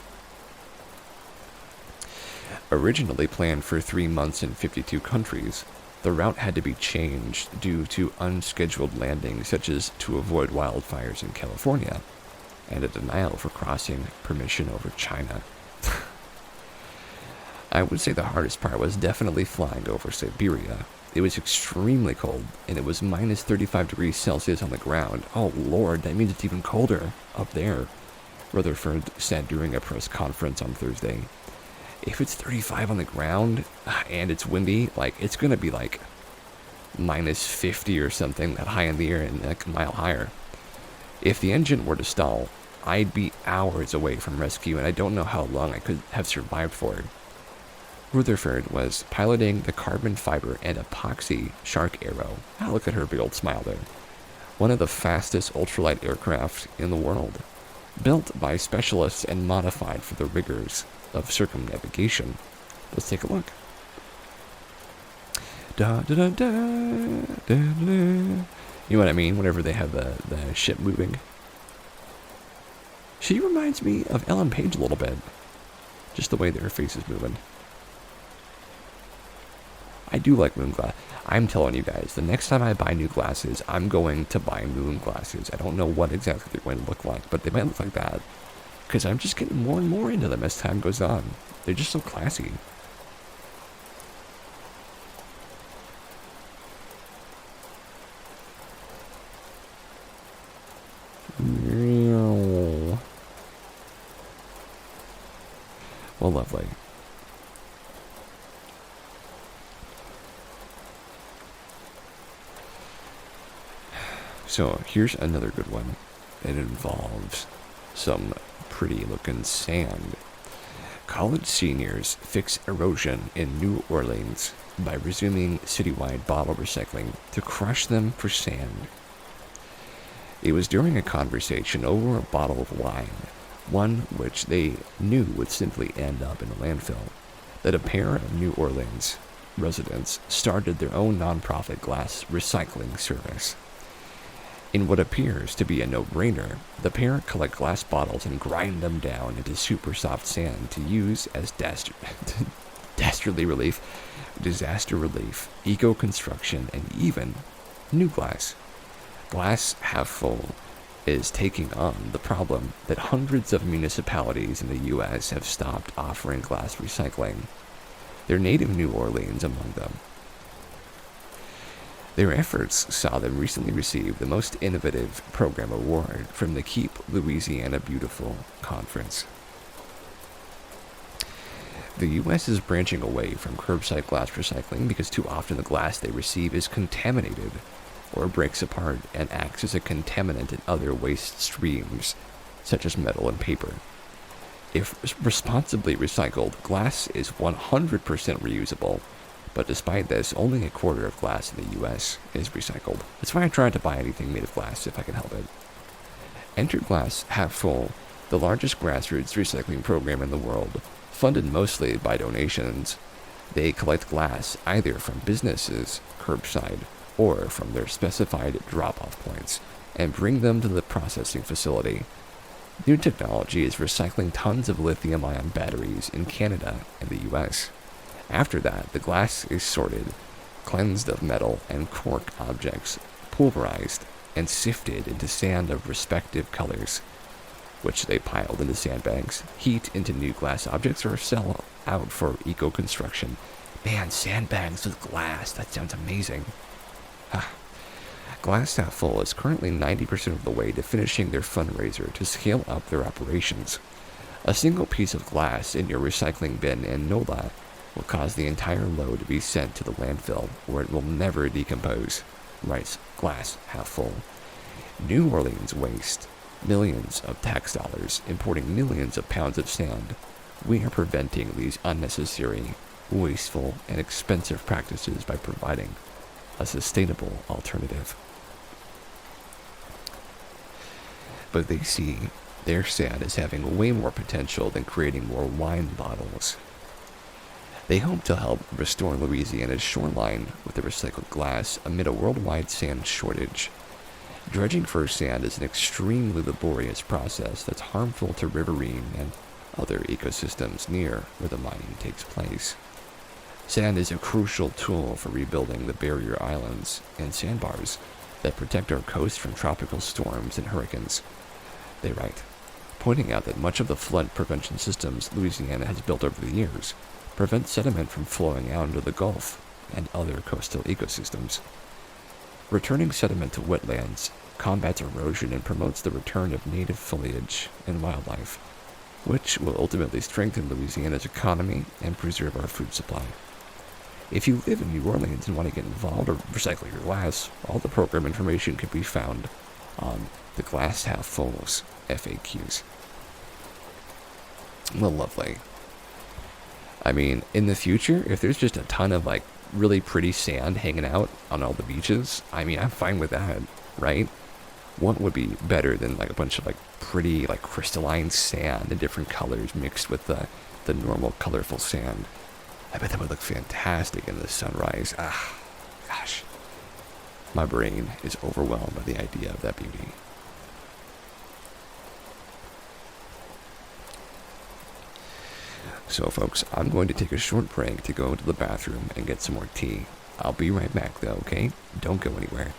Originally planned for 3 months in 52 countries, the route had to be changed due to unscheduled landings, such as to avoid wildfires in California, and a denial for crossing permission over China. I would say the hardest part was definitely flying over Siberia. It was extremely cold, and it was minus 35 degrees Celsius on the ground. Oh lord, that means it's even colder up there, Rutherford said during a press conference on Thursday. If it's 35 on the ground, and it's windy, like, it's gonna be like minus 50 or something, that high in the air and like a mile higher. If the engine were to stall, I'd be hours away from rescue, and I don't know how long I could have survived for. Rutherford was piloting the carbon fiber and epoxy Shark Arrow. Ah, look at her big old smile there. One of the fastest ultralight aircraft in the world, built by specialists and modified for the rigors of circumnavigation. Let's take a look. Da, da, da, da, da, da. You know what I mean? Whenever they have the ship moving. She reminds me of Ellen Page a little bit. Just the way that her face is moving. I do like moon glass. I'm telling you guys, the next time I buy new glasses, I'm going to buy moon glasses. I don't know what exactly they're going to look like, but they might look like that. Because I'm just getting more and more into them as time goes on. They're just so classy. Well, lovely. So here's another good one. It involves some pretty looking sand. College seniors fix erosion in New Orleans by resuming citywide bottle recycling to crush them for sand. It was during a conversation over a bottle of wine, one which they knew would simply end up in a landfill, that a pair of New Orleans residents started their own nonprofit glass recycling service. In what appears to be a no-brainer, the pair collect glass bottles and grind them down into super soft sand to use as disaster relief, eco-construction, and even new glass. Glass Half Full is taking on the problem that hundreds of municipalities in the U.S. have stopped offering glass recycling, their native New Orleans among them. Their efforts saw them recently receive the Most Innovative Program Award from the Keep Louisiana Beautiful conference. The U.S. is branching away from curbside glass recycling because too often the glass they receive is contaminated or breaks apart and acts as a contaminant in other waste streams, such as metal and paper. If responsibly recycled, glass is 100% reusable, but despite this, only a quarter of glass in the U.S. is recycled. That's why I try to buy anything made of glass if I can help it. Enter Glass Half Full, the largest grassroots recycling program in the world, funded mostly by donations. They collect glass either from businesses, curbside, or from their specified drop-off points, and bring them to the processing facility. New technology is recycling tons of lithium-ion batteries in Canada and the U.S. After that, the glass is sorted, cleansed of metal and cork objects, pulverized, and sifted into sand of respective colors, which they piled into sandbags, heat into new glass objects, or sell out for eco-construction. Man, sandbags with glass, that sounds amazing. Glass Half Full is currently 90% of the way to finishing their fundraiser to scale up their operations. A single piece of glass in your recycling bin in NOLA will cause the entire load to be sent to the landfill, where it will never decompose, writes Glass Half Full. New Orleans waste millions of tax dollars, importing millions of pounds of sand. We are preventing these unnecessary, wasteful, and expensive practices by providing a sustainable alternative. But they see their sand as having way more potential than creating more wine bottles. They hope to help restore Louisiana's shoreline with the recycled glass amid a worldwide sand shortage. Dredging for sand is an extremely laborious process that's harmful to riverine and other ecosystems near where the mining takes place. Sand is a crucial tool for rebuilding the barrier islands and sandbars that protect our coast from tropical storms and hurricanes. They write, pointing out that much of the flood prevention systems Louisiana has built over the years prevent sediment from flowing out into the Gulf and other coastal ecosystems. Returning sediment to wetlands combats erosion and promotes the return of native foliage and wildlife, which will ultimately strengthen Louisiana's economy and preserve our food supply. If you live in New Orleans and want to get involved or recycle your glass, all the program information can be found on the Glass Half Full's FAQs. Well, lovely. I mean, in the future, if there's just a ton of like really pretty sand hanging out on all the beaches, I mean, I'm fine with that, right? What would be better than like a bunch of like pretty like crystalline sand in different colors mixed with the normal colorful sand? I bet that would look fantastic in the sunrise. Ah, gosh. My brain is overwhelmed by the idea of that beauty. So folks, I'm going to take a short break to go to the bathroom and get some more tea. I'll be right back though, okay? Don't go anywhere.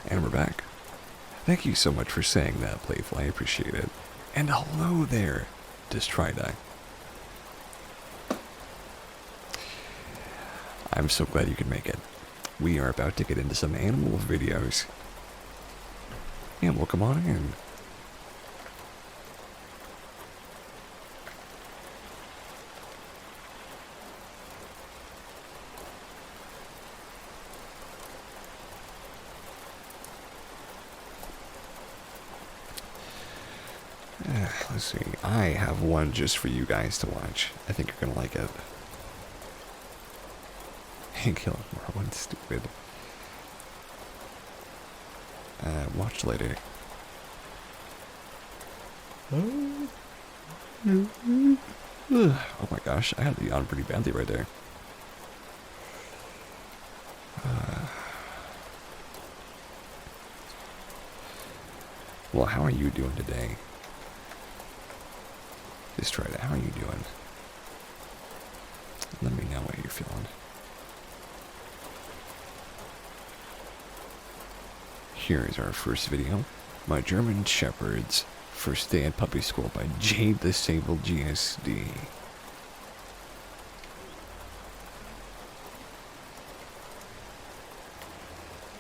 And we're back. Thank you so much for saying that, Playful. I appreciate it. And hello there, Destrida. I'm so glad you could make it. We are about to get into some animal videos. Animal, come on in. Let's see. I have one just for you guys to watch. I think you're gonna like it. Hey, kill it more. That one's stupid. Watch later. Oh my gosh, I had to yawn pretty badly right there. Well, how are you doing today? Just try to, how are you doing? Let me know how you're feeling. Here is our first video. My German Shepherd's first day at puppy school by Jade the Sable GSD.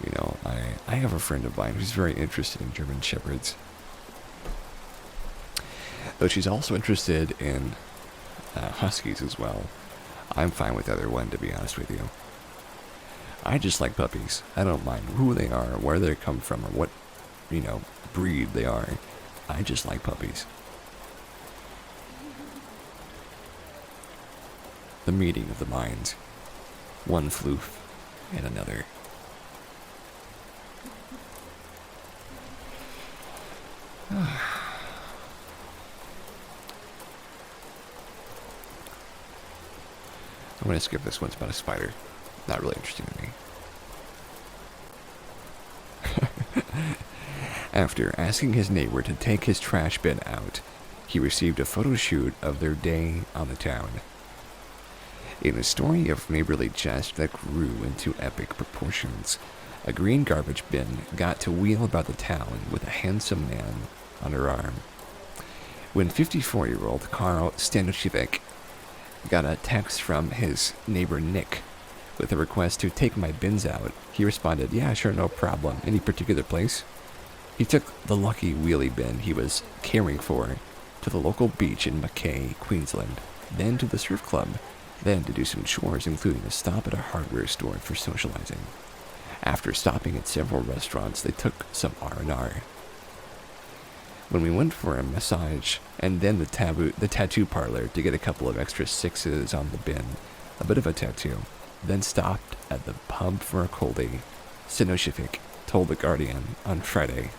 You know, I have a friend of mine who's very interested in German Shepherds. Though she's also interested in Huskies as well. I'm fine with either one, to be honest with you. I just like puppies. I don't mind who they are, where they come from, or what, breed they are. I just like puppies. The meeting of the minds. One floof and another. I'm going to skip this one. It's about a spider. Not really interesting to me. After asking his neighbor to take his trash bin out, he received a photo shoot of their day on the town. In a story of neighborly jest that grew into epic proportions, a green garbage bin got to wheel about the town with a handsome man on her arm. When 54-year-old Karl Stanushevich got a text from his neighbor Nick with a request to take my bins out, he responded, "Yeah, sure, no problem. Any particular place?" He took the lucky wheelie bin he was caring for to the local beach in Mackay, Queensland, then to the surf club, then to do some chores, including a stop at a hardware store for socializing. After stopping at several restaurants, they took some R&R. When we went for a massage and then the tattoo parlor to get a couple of extra sixes on the bin, a bit of a tattoo, then stopped at the pub for a coldie, Stanushevich told The Guardian on Friday.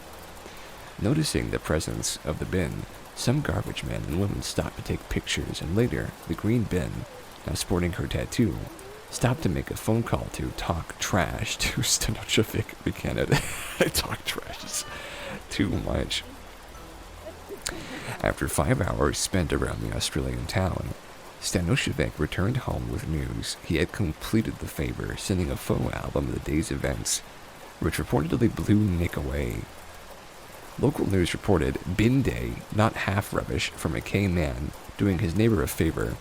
Noticing the presence of the bin, some garbage men and women stopped to take pictures, and later, the green bin, now sporting her tattoo, stopped to make a phone call to talk trash to Stanushevich recanted. I talk trash is too much. After 5 hours spent around the Australian town, Stanushevich returned home with news he had completed the favor, sending a photo album of the day's events, which reportedly blew Nick away. Local news reported bin day, not half rubbish, from a Mackay man doing his neighbor a favor,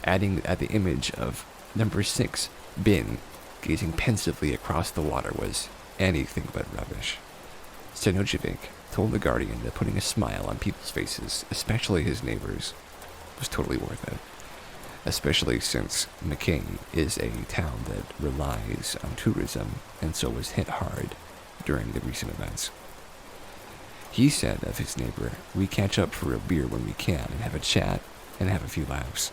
adding that the image of number 6 bin gazing pensively across the water was anything but rubbish. Stanushevich told The Guardian that putting a smile on people's faces, especially his neighbors, was totally worth it. Especially since Mackay is a town that relies on tourism and so was hit hard during the recent events. He said of his neighbor, "We catch up for a beer when we can and have a chat and have a few laughs.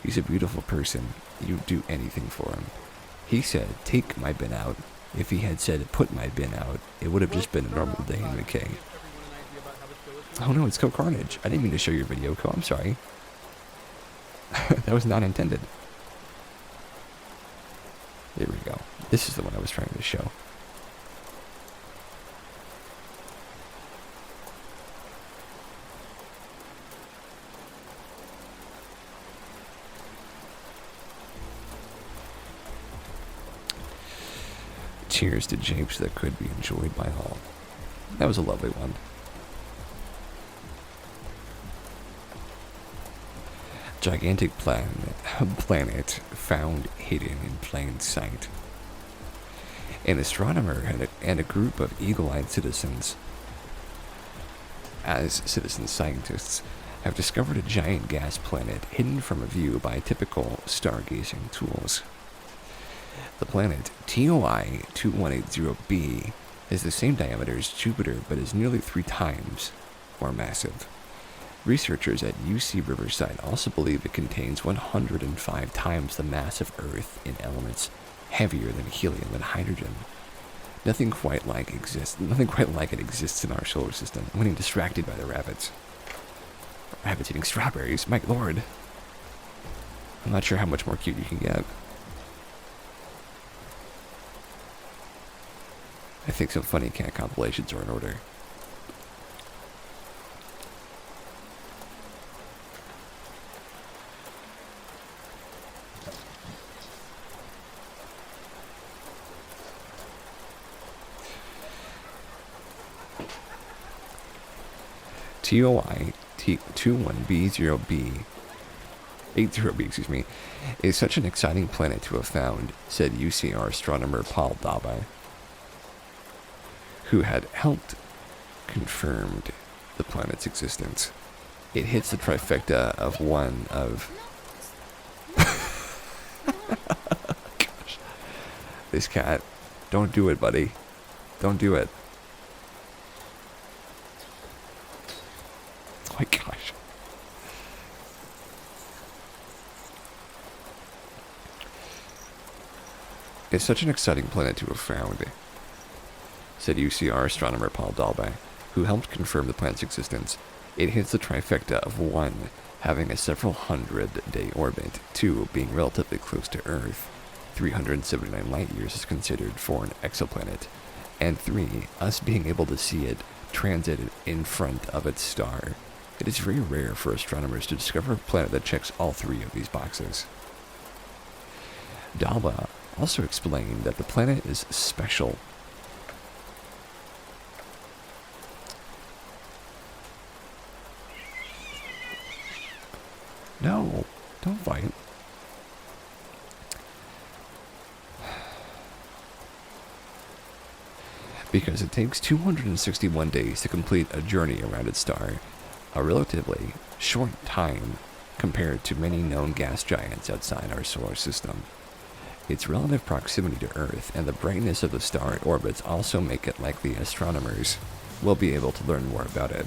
He's a beautiful person. You'd do anything for him." He said, "Take my bin out." If he had said, "Put my bin out," it would have just been a normal day in Mackay. Oh no, it's Co Carnage. I didn't mean to show your video, Co. I'm sorry. That was not intended. There we go. This is the one I was trying to show. Cheers to japes that could be enjoyed by all. That was a lovely one. Gigantic planet found hidden in plain sight. An astronomer and a group of eagle-eyed citizens, as citizen scientists, have discovered a giant gas planet hidden from a view by typical stargazing tools. The planet TOI 2180b is the same diameter as Jupiter, but is nearly 3 times more massive. Researchers at UC Riverside also believe it contains 105 times the mass of Earth in elements heavier than helium and hydrogen. Nothing quite like it exists in our solar system. I'm getting distracted by the rabbits. Rabbits eating strawberries, my lord. I'm not sure how much more cute you can get. I think some funny cat compilations are in order. TOI 21B0B 80B, is such an exciting planet to have found, said UCR astronomer Paul Daba, who had helped confirm the planet's existence. It hits the trifecta of one of... Gosh. This cat. Don't do it, buddy. Don't do it. Oh my gosh. It's such an exciting planet to have found, said UCR astronomer Paul Dalby, who helped confirm the planet's existence. It hits the trifecta of 1, having a several hundred-day orbit, 2, being relatively close to Earth, 379 light-years is considered for an exoplanet, and 3, us being able to see it transited in front of its star. It is very rare for astronomers to discover a planet that checks all 3 of these boxes. Dalba also explained that the planet is special. No, don't fight. Because it takes 261 days to complete a journey around its star, a relatively short time compared to many known gas giants outside our solar system. Its relative proximity to Earth and the brightness of the star it orbits also make it likely astronomers will be able to learn more about it.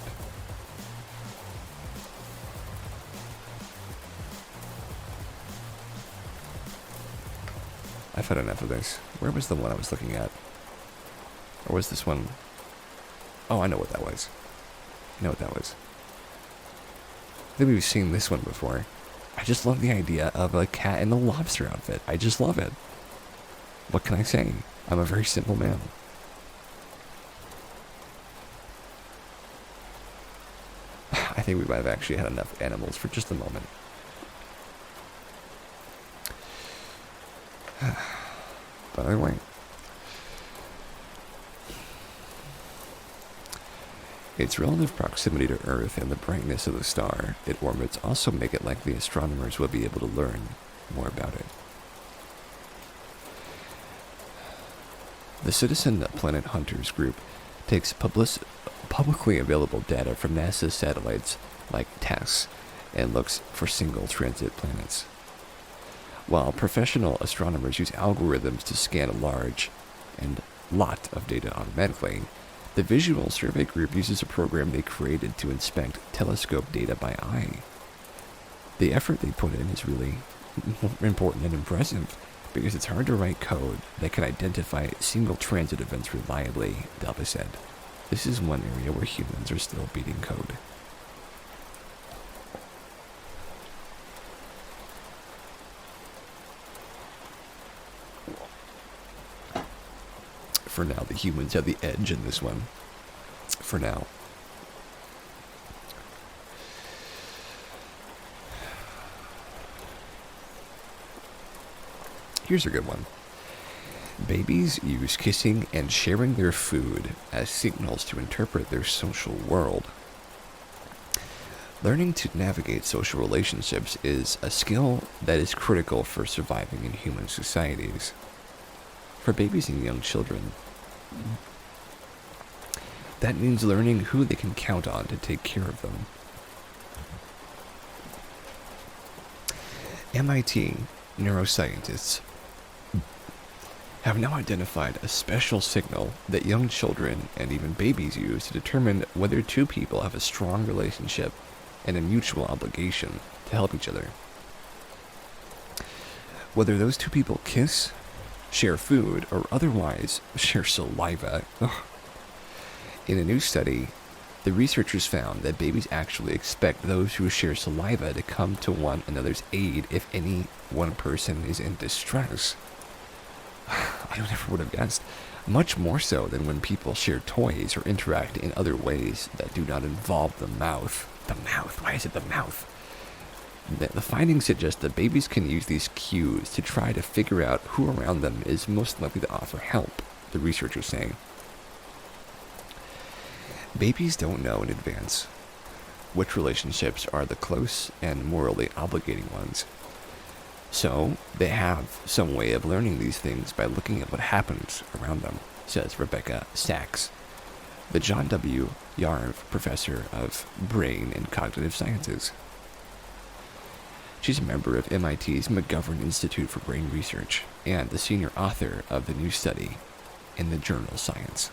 I've had enough of this. Where was the one I was looking at? Or was this one? Oh, I know what that was. I know what that was. I think we've seen this one before. I just love the idea of a cat in a lobster outfit. I just love it. What can I say? I'm a very simple man. I think we might have actually had enough animals for just a moment. But anyway. Its relative proximity to Earth and the brightness of the star it orbits also make it likely astronomers will be able to learn more about it. The Citizen Planet Hunters group takes publicly available data from NASA's satellites like TESS and looks for single transit planets. While professional astronomers use algorithms to scan a large and lot of data automatically, the Visual Survey Group uses a program they created to inspect telescope data by eye. The effort they put in is really important and impressive because it's hard to write code that can identify single transit events reliably, Dalby said. This is one area where humans are still beating code. For now, the humans have the edge in this one. For now. Here's a good one. Babies use kissing and sharing their food as signals to interpret their social world. Learning to navigate social relationships is a skill that is critical for surviving in human societies. For babies and young children, that means learning who they can count on to take care of them. MIT neuroscientists have now identified a special signal that young children and even babies use to determine whether two people have a strong relationship and a mutual obligation to help each other. Whether those two people kiss share food, or otherwise share saliva. Ugh. In a new study, the researchers found that babies actually expect those who share saliva to come to one another's aid if any one person is in distress. I never would have guessed. Much more so than when people share toys or interact in other ways that do not involve the mouth. The mouth? Why is it the mouth? The findings suggest that babies can use these cues to try to figure out who around them is most likely to offer help, the researchers say. Babies don't know in advance which relationships are the close and morally obligating ones. So, they have some way of learning these things by looking at what happens around them, says Rebecca Sachs, the John W. Yarv Professor of Brain and Cognitive Sciences. She's a member of MIT's McGovern Institute for Brain Research and the senior author of the new study in the journal Science.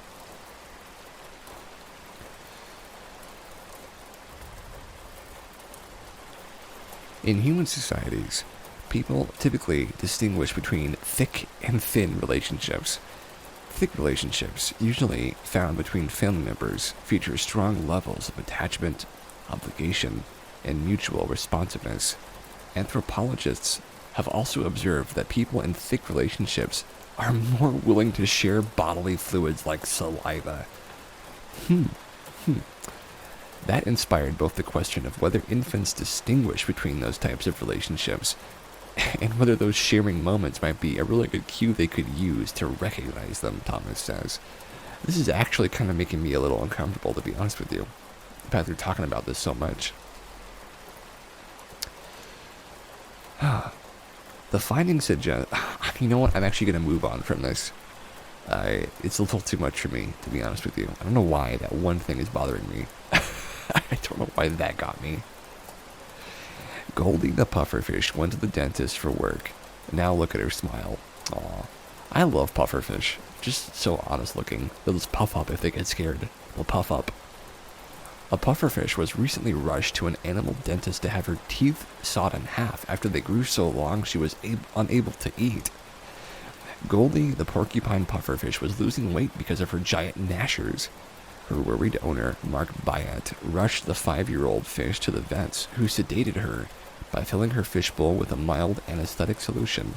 In human societies, people typically distinguish between thick and thin relationships. Thick relationships, usually found between family members, feature strong levels of attachment, obligation, and mutual responsiveness. Anthropologists have also observed that people in thick relationships are more willing to share bodily fluids like saliva. That inspired both the question of whether infants distinguish between those types of relationships and whether those sharing moments might be a really good cue they could use to recognize them, Thomas says. This is actually kind of making me a little uncomfortable, to be honest with you, after talking about this so much. The findings suggest... You know what? I'm actually going to move on from this. It's a little too much for me, to be honest with you. I don't know why that one thing is bothering me. I don't know why that got me. Goldie the pufferfish went to the dentist for work. Now look at her smile. Aw. I love pufferfish. Just so honest looking. They'll just puff up if they get scared. They'll puff up. A pufferfish was recently rushed to an animal dentist to have her teeth sawed in half after they grew so long she was unable to eat. Goldie the porcupine pufferfish was losing weight because of her giant gnashers. Her worried owner, Mark Byatt, rushed the 5-year-old fish to the vets, who sedated her by filling her fishbowl with a mild anesthetic solution.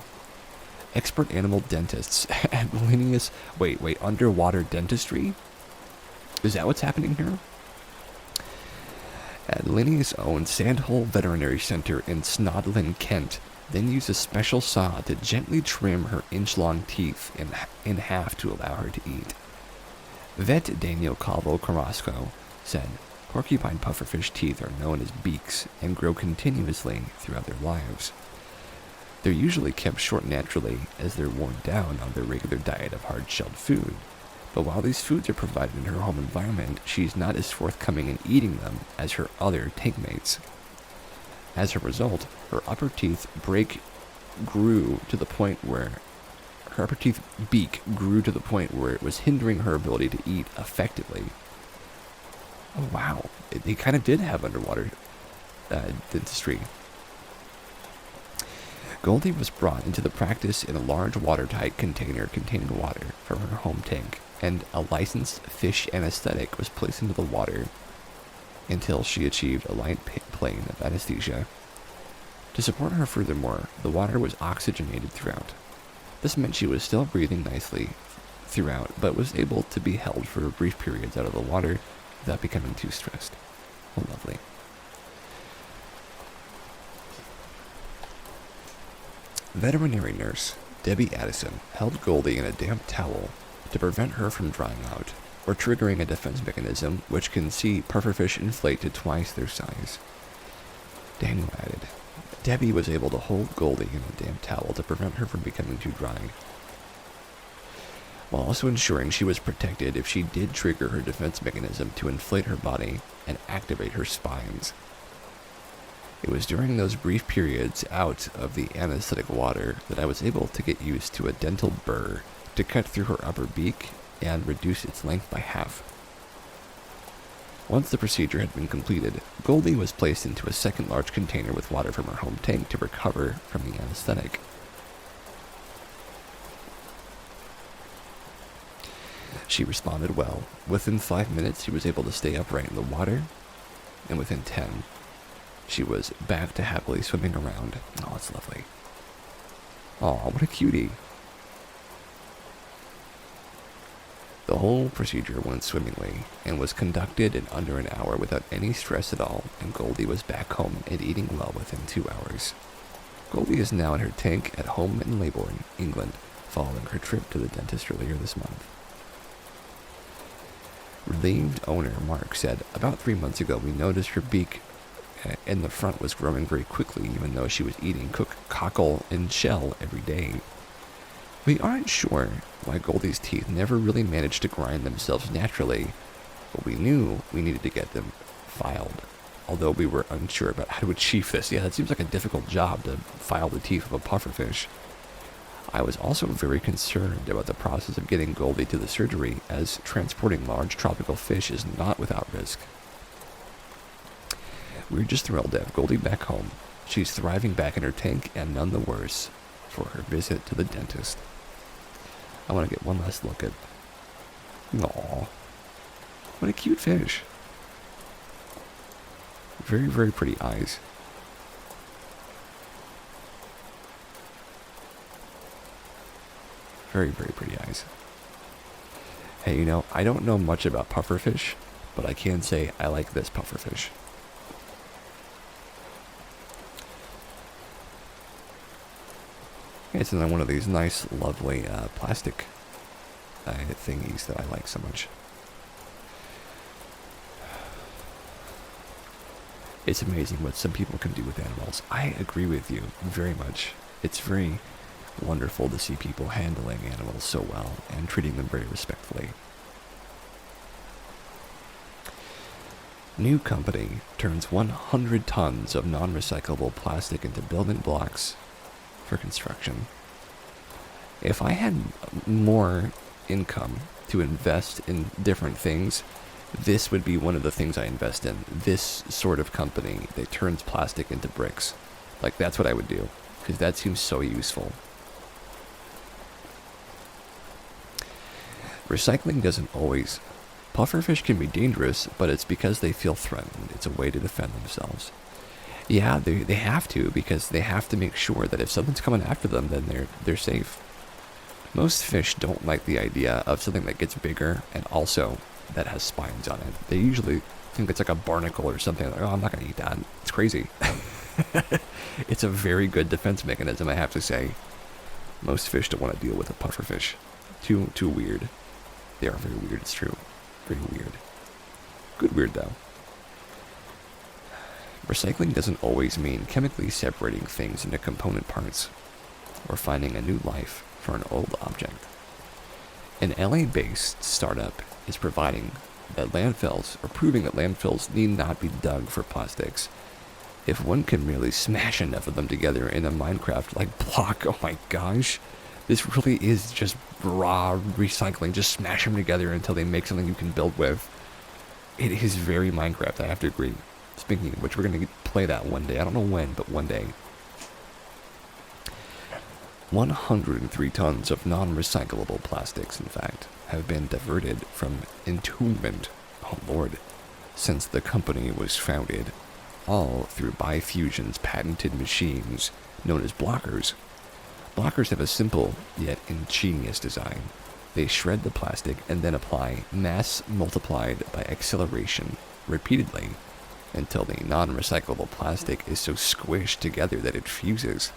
Expert animal dentists at Linnaeus... Wait, underwater dentistry? Is that what's happening here? At Linnaeus' own Sandhole Veterinary Center in Snodland, Kent, then used a special saw to gently trim her inch-long teeth in half to allow her to eat. Vet Daniel Calvo Carrasco said, porcupine pufferfish teeth are known as beaks and grow continuously throughout their lives. They're usually kept short naturally as they're worn down on their regular diet of hard-shelled food. But while these foods are provided in her home environment, she's not as forthcoming in eating them as her other tank mates. As a result, her upper teeth beak grew to the point where it was hindering her ability to eat effectively. Oh wow, they kind of did have underwater dentistry. Goldie was brought into the practice in a large watertight container containing water from her home tank, and a licensed fish anesthetic was placed into the water until she achieved a light plane of anesthesia. To support her furthermore, the water was oxygenated throughout. This meant she was still breathing nicely throughout, but was able to be held for brief periods out of the water without becoming too stressed. Oh, lovely. Veterinary nurse Debbie Addison held Goldie in a damp towel to prevent her from drying out, or triggering a defense mechanism which can see pufferfish inflate to twice their size. Daniel added, Debbie was able to hold Goldie in a damp towel to prevent her from becoming too dry, while also ensuring she was protected if she did trigger her defense mechanism to inflate her body and activate her spines. It was during those brief periods out of the anesthetic water that I was able to get used to a dental burr to cut through her upper beak and reduce its length by half. Once the procedure had been completed, Goldie was placed into a second large container with water from her home tank to recover from the anesthetic. She responded well. Within 5 minutes, she was able to stay upright in the water, and within 10, she was back to happily swimming around. Oh, it's lovely. Oh, what a cutie. The whole procedure went swimmingly and was conducted in under an hour without any stress at all, and Goldie was back home and eating well within 2 hours. Goldie is now in her tank at home in Leybourne, England, following her trip to the dentist earlier this month. Relieved owner Mark said, "About 3 months ago we noticed her beak in the front was growing very quickly, even though she was eating cooked cockle and shell every day. We aren't sure why Goldie's teeth never really managed to grind themselves naturally, but we knew we needed to get them filed, although we were unsure about how to achieve this." Yeah, that seems like a difficult job to file the teeth of a pufferfish. "I was also very concerned about the process of getting Goldie to the surgery, as transporting large tropical fish is not without risk. We're just thrilled to have Goldie back home. She's thriving back in her tank and none the worse for her visit to the dentist." I want to get one last look at... Aww. What a cute fish. Very, very pretty eyes. Very, very pretty eyes. Hey, you know, I don't know much about pufferfish, but I can say I like this pufferfish. It's another one of these nice, lovely plastic thingies that I like so much. It's amazing what some people can do with animals. I agree with you very much. It's very wonderful to see people handling animals so well and treating them very respectfully. New company turns 100 tons of non-recyclable plastic into building blocks for construction. If I had more income to invest in different things, this would be one of the things I invest in. This sort of company that turns plastic into bricks. Like, that's what I would do, because that seems so useful. Recycling doesn't always. Pufferfish can be dangerous, but it's because they feel threatened. It's a way to defend themselves. Yeah, they have to, because they have to make sure that if something's coming after them, then they're safe. Most fish don't like the idea of something that gets bigger and also that has spines on it. They usually think it's like a barnacle or something. Like, oh, I'm not going to eat that. It's crazy. It's a very good defense mechanism, I have to say. Most fish don't want to deal with a pufferfish. Too weird. They are very weird, it's true. Very weird. Good weird, though. Recycling doesn't always mean chemically separating things into component parts or finding a new life for an old object. An LA-based startup is proving that landfills need not be dug for plastics. If one can merely smash enough of them together in a Minecraft-like block, oh my gosh, this really is just raw recycling. Just smash them together until they make something you can build with. It is very Minecraft, I have to agree. Speaking of which, we're going to play that one day. I don't know when, but one day. 103 tons of non-recyclable plastics, in fact, have been diverted from entombment, oh lord, since the company was founded, all through Bifusion's patented machines known as blockers. Blockers have a simple yet ingenious design. They shred the plastic and then apply mass multiplied by acceleration repeatedly until the non-recyclable plastic is so squished together that it fuses.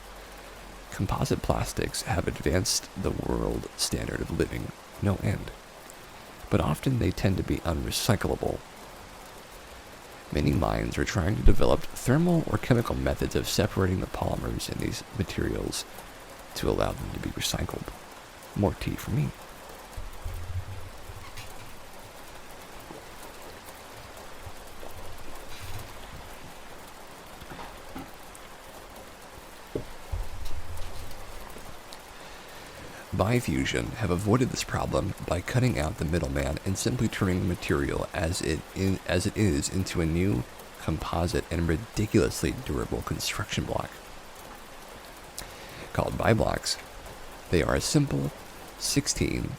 Composite plastics have advanced the world standard of living no end, but often they tend to be unrecyclable. Many minds are trying to develop thermal or chemical methods of separating the polymers in these materials to allow them to be recycled. More tea for me. Bifusion have avoided this problem by cutting out the middleman and simply turning the material as it is into a new, composite, and ridiculously durable construction block. Called BiBlocks, they are a simple 16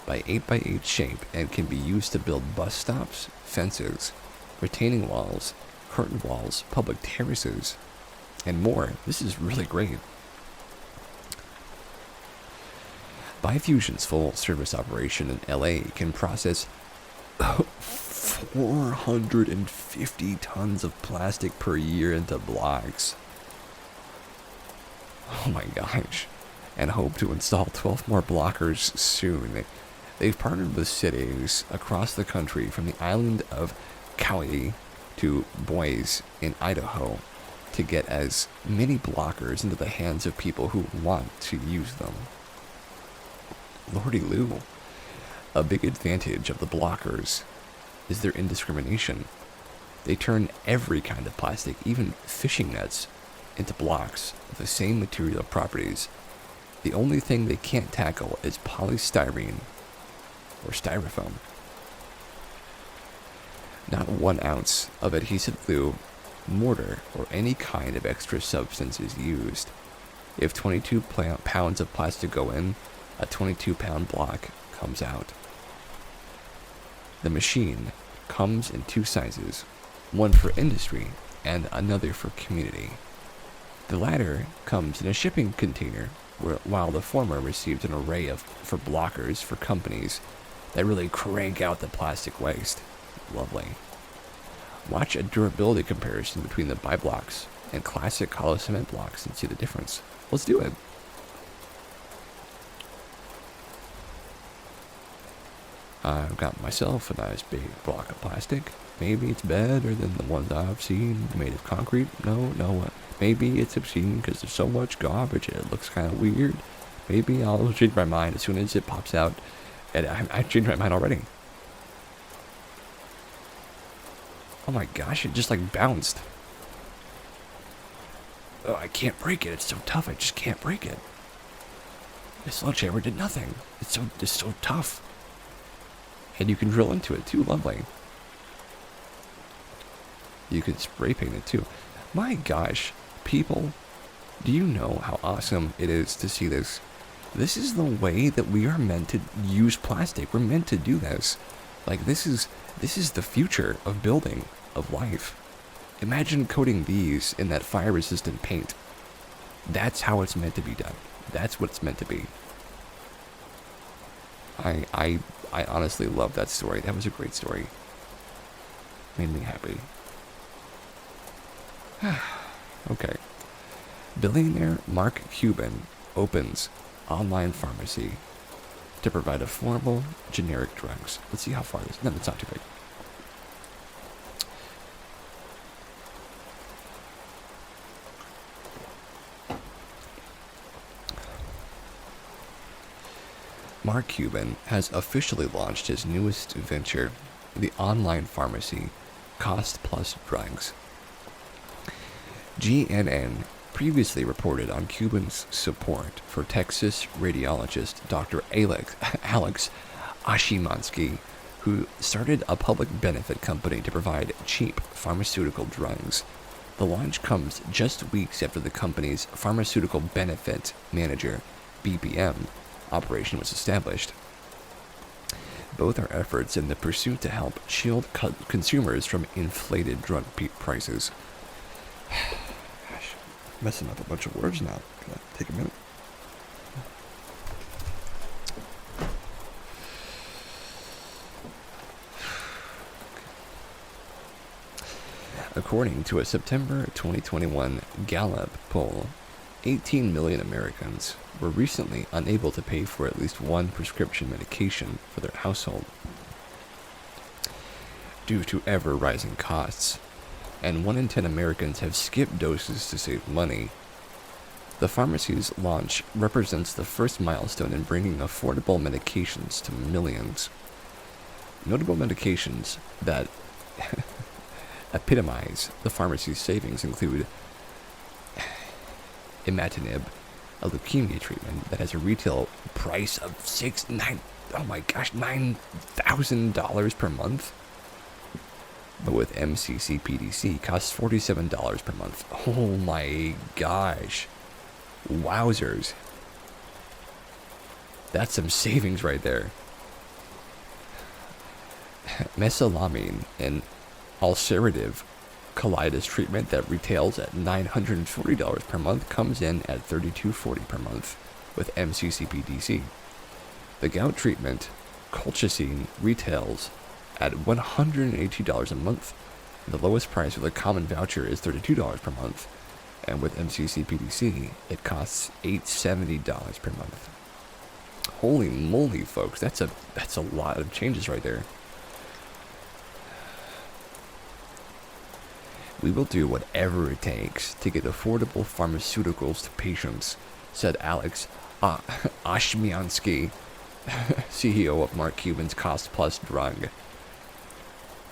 by 8x8 shape and can be used to build bus stops, fences, retaining walls, curtain walls, public terraces, and more. This is really great. Bifusion's full service operation in LA can process 450 tons of plastic per year into blocks. Oh my gosh. And hope to install 12 more blockers soon. They've partnered with cities across the country from the island of Kauai to Boise in Idaho to get as many blockers into the hands of people who want to use them. Lordy Lou. A big advantage of the blockers is their indiscrimination. They turn every kind of plastic, even fishing nets, into blocks of the same material properties. The only thing they can't tackle is polystyrene or styrofoam. Not 1 ounce of adhesive glue, mortar, or any kind of extra substance is used. If 22 pounds of plastic go in, a 22-pound block comes out. The machine comes in 2 sizes, one for industry and another for community. The latter comes in a shipping container, while the former receives an array for blockers for companies that really crank out the plastic waste. Lovely. Watch a durability comparison between the BiBlocks and classic hollow cement blocks and see the difference. Let's do it. I've got myself a nice big block of plastic. Maybe it's better than the ones I've seen made of concrete. No. Maybe it's obscene because there's so much garbage and it looks kind of weird. Maybe I'll change my mind as soon as it pops out. And I changed my mind already. Oh my gosh, it just like bounced. Oh, I can't break it. It's so tough. I just can't break it. This sledgehammer did nothing. It's so tough. And you can drill into it too. Lovely. You can spray paint it too. My gosh, people, do you know how awesome it is to see this? This is the way that we are meant to use plastic. We're meant to do this. Like this is the future of building, of life. Imagine coating these in that fire-resistant paint. That's how it's meant to be done. That's what it's meant to be. I honestly love that story. That was a great story. Made me happy. Okay. Billionaire Mark Cuban opens online pharmacy to provide affordable generic drugs. Let's see how far this. No, that's not too big. Mark Cuban has officially launched his newest venture, the online pharmacy, Cost Plus Drugs. GNN previously reported on Cuban's support for Texas radiologist Dr. Alex Ashimansky, who started a public benefit company to provide cheap pharmaceutical drugs. The launch comes just weeks after the company's pharmaceutical benefit manager, BBM, operation was established. Both are efforts in the pursuit to help shield consumers from inflated drug prices. Gosh, messing up a bunch of words now. Can I take a minute? According to a September 2021 Gallup poll, 18 million Americans were recently unable to pay for at least one prescription medication for their household due to ever-rising costs, and 1 in 10 Americans have skipped doses to save money. The pharmacy's launch represents the first milestone in bringing affordable medications to millions. Notable medications that epitomize the pharmacy's savings include imatinib, a leukemia treatment that has a retail price of $9,000 per month, but with MCC-PDC costs $47 per month. Oh my gosh. Wowzers. That's some savings right there. mesalamine, an ulcerative colitis treatment that retails at $940 per month, comes in at $32.40 per month with MCCPDC. The gout treatment, colchicine, retails at $180 a month. The lowest price with a common voucher is $32 per month, and with MCCPDC, it costs $870 per month. Holy moly, folks, that's a lot of changes right there. We will do whatever it takes to get affordable pharmaceuticals to patients, said Alex Ashmiansky, CEO of Mark Cuban's Cost Plus drug.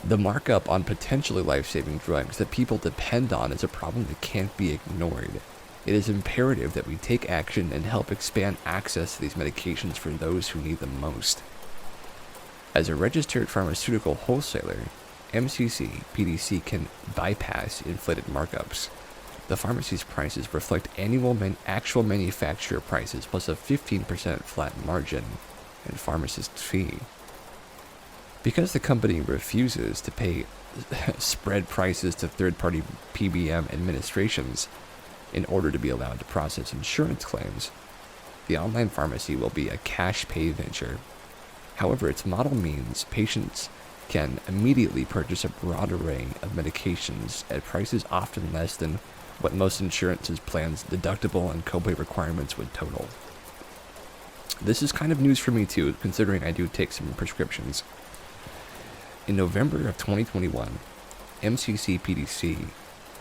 The markup on potentially life-saving drugs that people depend on is a problem that can't be ignored. It is imperative that we take action and help expand access to these medications for those who need them most. As a registered pharmaceutical wholesaler, MCC PDC can bypass inflated markups. The pharmacy's prices reflect actual manufacturer prices plus a 15% flat margin and pharmacist's fee. Because the company refuses to pay spread prices to third-party PBM administrations in order to be allowed to process insurance claims, the online pharmacy will be a cash pay venture. However, its model means patients can immediately purchase a broad array of medications at prices often less than what most insurances plans' deductible and copay requirements would total. This is kind of news for me too, considering I do take some prescriptions. In November of 2021, MCC PDC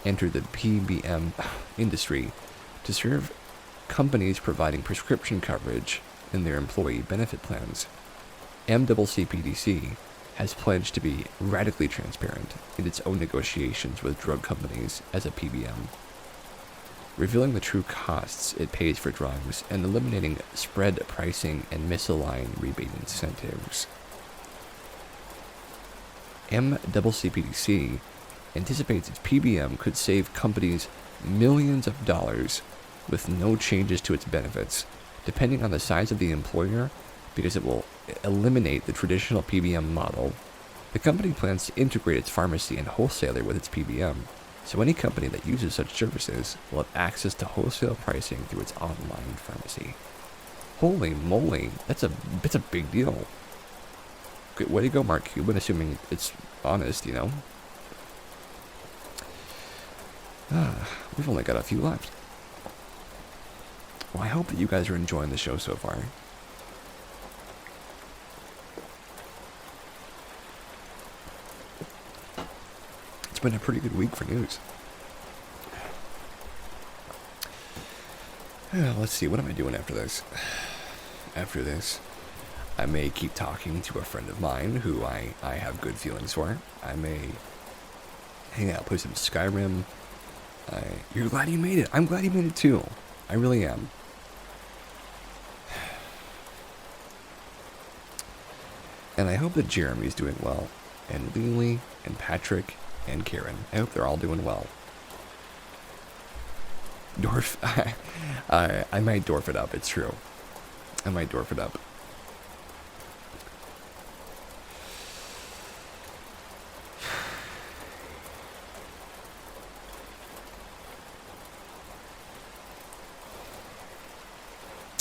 entered the PBM industry to serve companies providing prescription coverage in their employee benefit plans. MCCPDC has pledged to be radically transparent in its own negotiations with drug companies as a PBM, revealing the true costs it pays for drugs and eliminating spread pricing and misaligned rebate incentives. MCCPDC anticipates its PBM could save companies millions of dollars with no changes to its benefits, depending on the size of the employer, because it will eliminate the traditional PBM model. The company plans to integrate its pharmacy and wholesaler with its PBM, so any company that uses such services will have access to wholesale pricing through its online pharmacy. Holy moly, that's a big deal. Good way to go, Mark Cuban, assuming it's honest, you know. We've only got a few left. Well, I hope that you guys are enjoying the show so far. It's been a pretty good week for news. Let's see, what am I doing after this? After this, I may keep talking to a friend of mine who I have good feelings for. I may hang out, play some Skyrim. You're glad you made it. I'm glad you made it too. I really am. And I hope that Jeremy's doing well. And Lily, and Patrick, and Karen. I hope they're all doing well. I might dwarf it up, it's true. I might dwarf it up.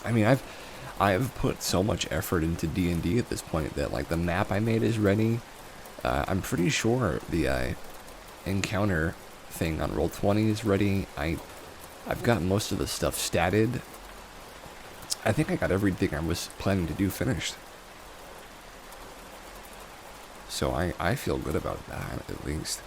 I mean, I've put so much effort into D&D at this point that, like, the map I made is ready. I'm pretty sure the encounter thing on Roll20 is ready. I've got most of the stuff statted. I think I got everything I was planning to do finished. So I feel good about that, at least.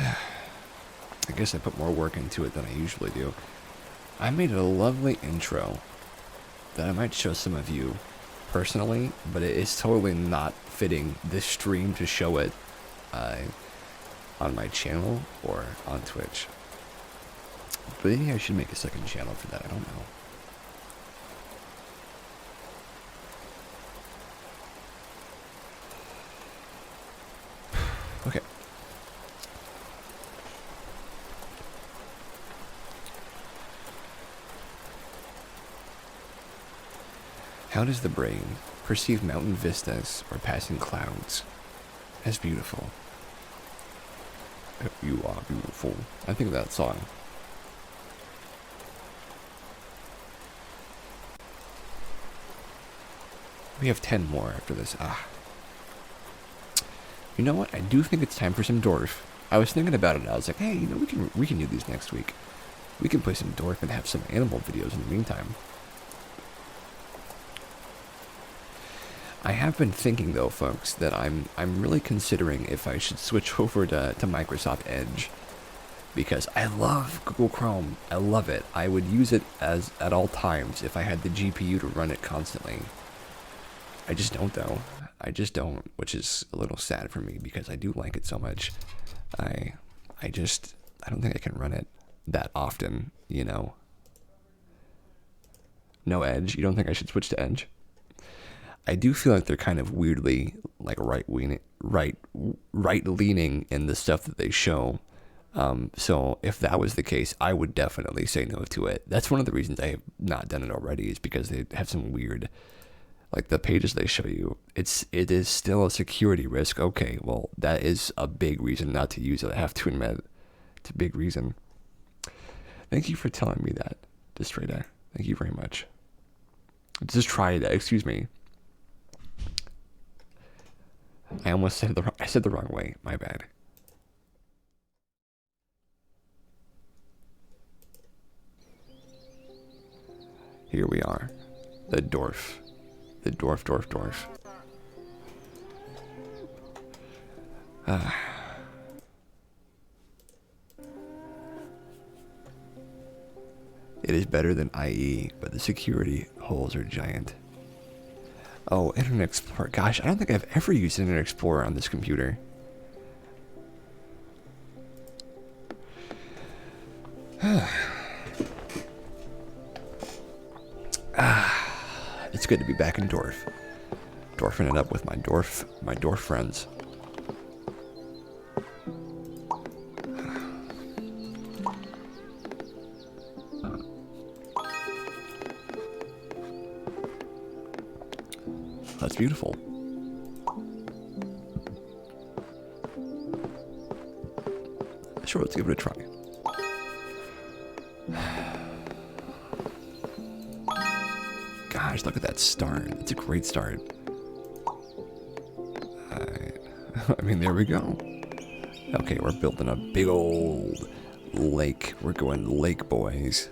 I guess I put more work into it than I usually do. I made a lovely intro that I might show some of you personally, but it is totally not fitting this stream to show it on my channel or on Twitch. But maybe I should make a second channel for that, I don't know. Okay. How does the brain perceive mountain vistas or passing clouds as beautiful? You are beautiful. I think of that song. We have 10 more after this. You know what? I do think it's time for some Dwarf. I was thinking about it. I was like, hey, we can do these next week. We can play some Dwarf and have some animal videos in the meantime. I have been thinking though, folks, that I'm really considering if I should switch over to Microsoft Edge, because I love Google Chrome. I love it. I would use it at all times if I had the GPU to run it constantly. I just don't though. I just don't, which is a little sad for me because I do like it so much. I don't think I can run it that often, you know. No Edge. You don't think I should switch to Edge? I do feel like they're kind of weirdly like right leaning in the stuff that they show. So if that was the case, I would definitely say no to it. That's one of the reasons I have not done it already, is because they have some weird, like the pages they show you. It is still a security risk. Okay, well that is a big reason not to use it. I have to admit, it's a big reason. Thank you for telling me that, Destrada. Thank you very much. Just try that. Excuse me. I almost said I said the wrong way. My bad. Here we are. The Dwarf. The Dwarf. It is better than IE, but the security holes are giant. Oh, Internet Explorer. Gosh, I don't think I've ever used Internet Explorer on this computer. It's good to be back in Dwarf. Dwarfing it up with my dwarf friends. That's beautiful. Sure, let's give it a try. Gosh, look at that start. It's a great start. I mean, there we go. Okay, we're building a big old lake. We're going lake boys.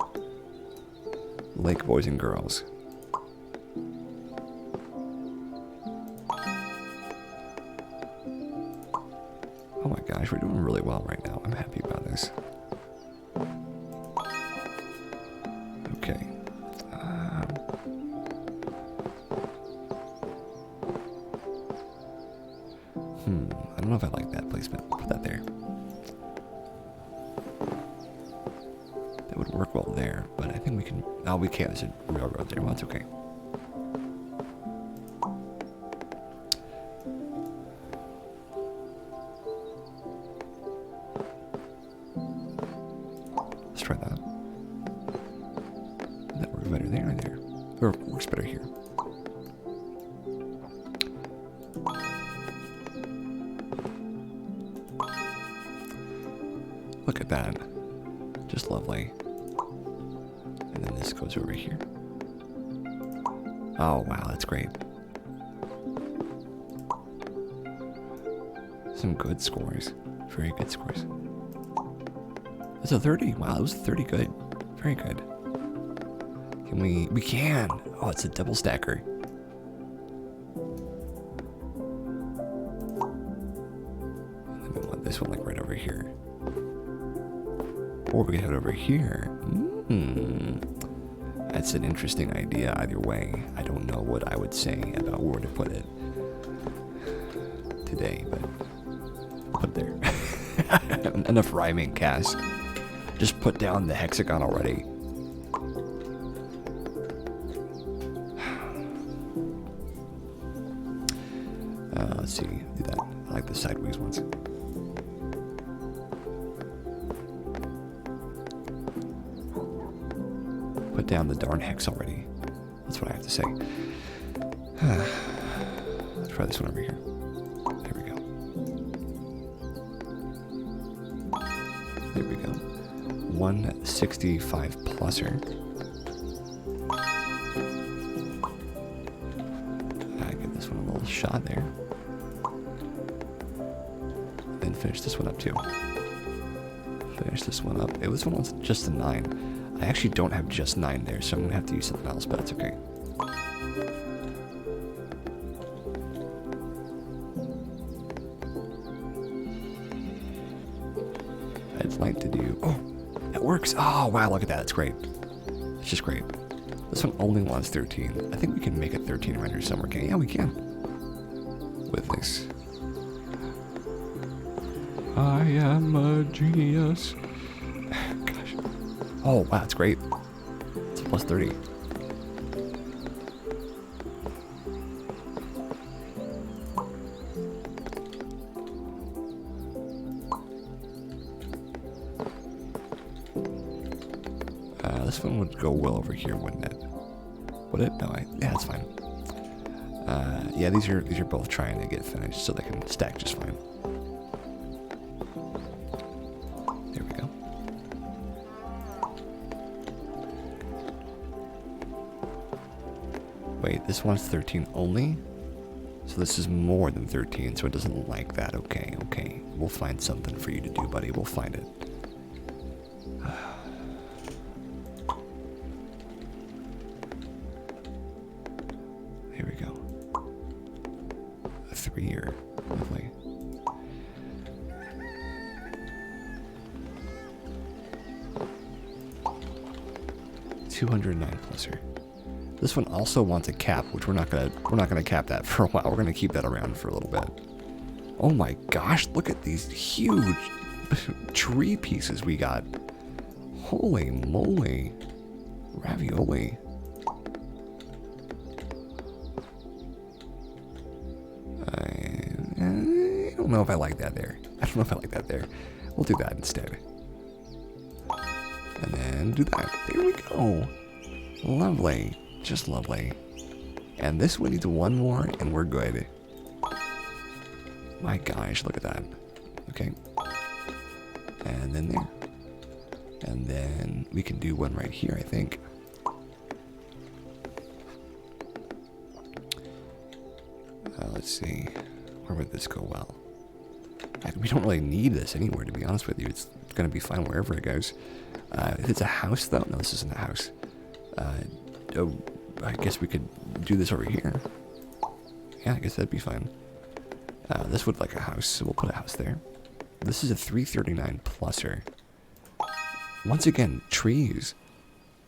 Lake boys and girls. Oh my gosh, we're doing really well right now. I'm happy about this. Okay. I don't know if I like that placement. Put that there. That would work well there, but I think we can... Oh, we can't. There's a railroad there. Well, that's okay. Let's try that. That works better there or there? Or works better here. Look at that. Just lovely. And then this goes over here. Oh, wow, that's great. Some good scores. Very good scores. That's a 30. Wow, that was 30 good. Very good. Can we... We can! Oh, it's a double stacker. And then we want this one like right over here. Or we can have it over here. That's an interesting idea either way. I don't know what I would say about where to put it today, but put it there. Enough rhyming, Cass. Just put down the hexagon already. Let's see. Do that. I like the sideways ones. Put down the darn hex already. That's what I have to say. Let's try this one over here. There we go. There we go. 165 pluser. I give this one a little shot there. Then finish this one up too. Finish this one up. This one was just a 9. I actually don't have just 9 there, so I'm gonna have to use something else, but that's okay. I'd like to do. Oh, that works. Oh wow, look at that. That's great. It's just great. This one only wants 13. I think we can make it 13 right here somewhere. Okay, yeah, we can. With this. I am a genius. Gosh. Oh, wow, it's great. It's a plus 30. This one would go well over here, wouldn't it? Would it? No, yeah, it's fine. Yeah, these are both trying to get finished so they can stack just fine. There we go. Wait, this one's 13 only? So this is more than 13, so it doesn't like that. Okay, okay. We'll find something for you to do, buddy. We'll find it. Here we go. A 3-year. Lovely. $209 pluser. This one also wants a cap, which we're not gonna cap that for a while. We're gonna keep that around for a little bit. Oh my gosh, look at these huge tree pieces we got. Holy moly. Ravioli. I don't know if I like that there. I don't know if I like that there. We'll do that instead. And then do that. There we go. Lovely. Just lovely. And this one needs one more and we're good. My gosh, look at that. Okay. And then there. And then we can do one right here, I think. Let's see. Where would this go well? We don't really need this anywhere, to be honest with you. It's going to be fine wherever it goes. If it's a house, though, no, this isn't a house. Oh, I guess we could do this over here. Yeah, I guess that'd be fine. This would like a house, so we'll put a house there. This is a 339 pluser. Once again, trees.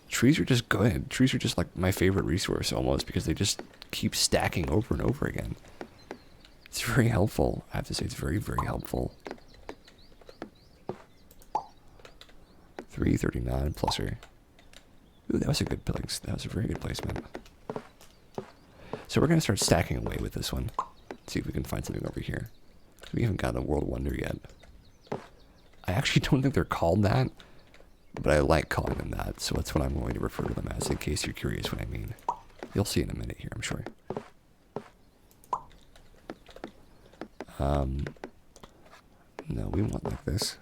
Trees are just good. Trees are just like my favorite resource almost because they just keep stacking over and over again. It's very helpful. I have to say it's very, very helpful. 339 pluser. Ooh, that was a good place. That was a very good placement. So we're going to start stacking away with this one. See if we can find something over here. We haven't got a World Wonder yet. I actually don't think they're called that, but I like calling them that, so that's what I'm going to refer to them as in case you're curious what I mean. You'll see in a minute here, I'm sure. No, we want like this.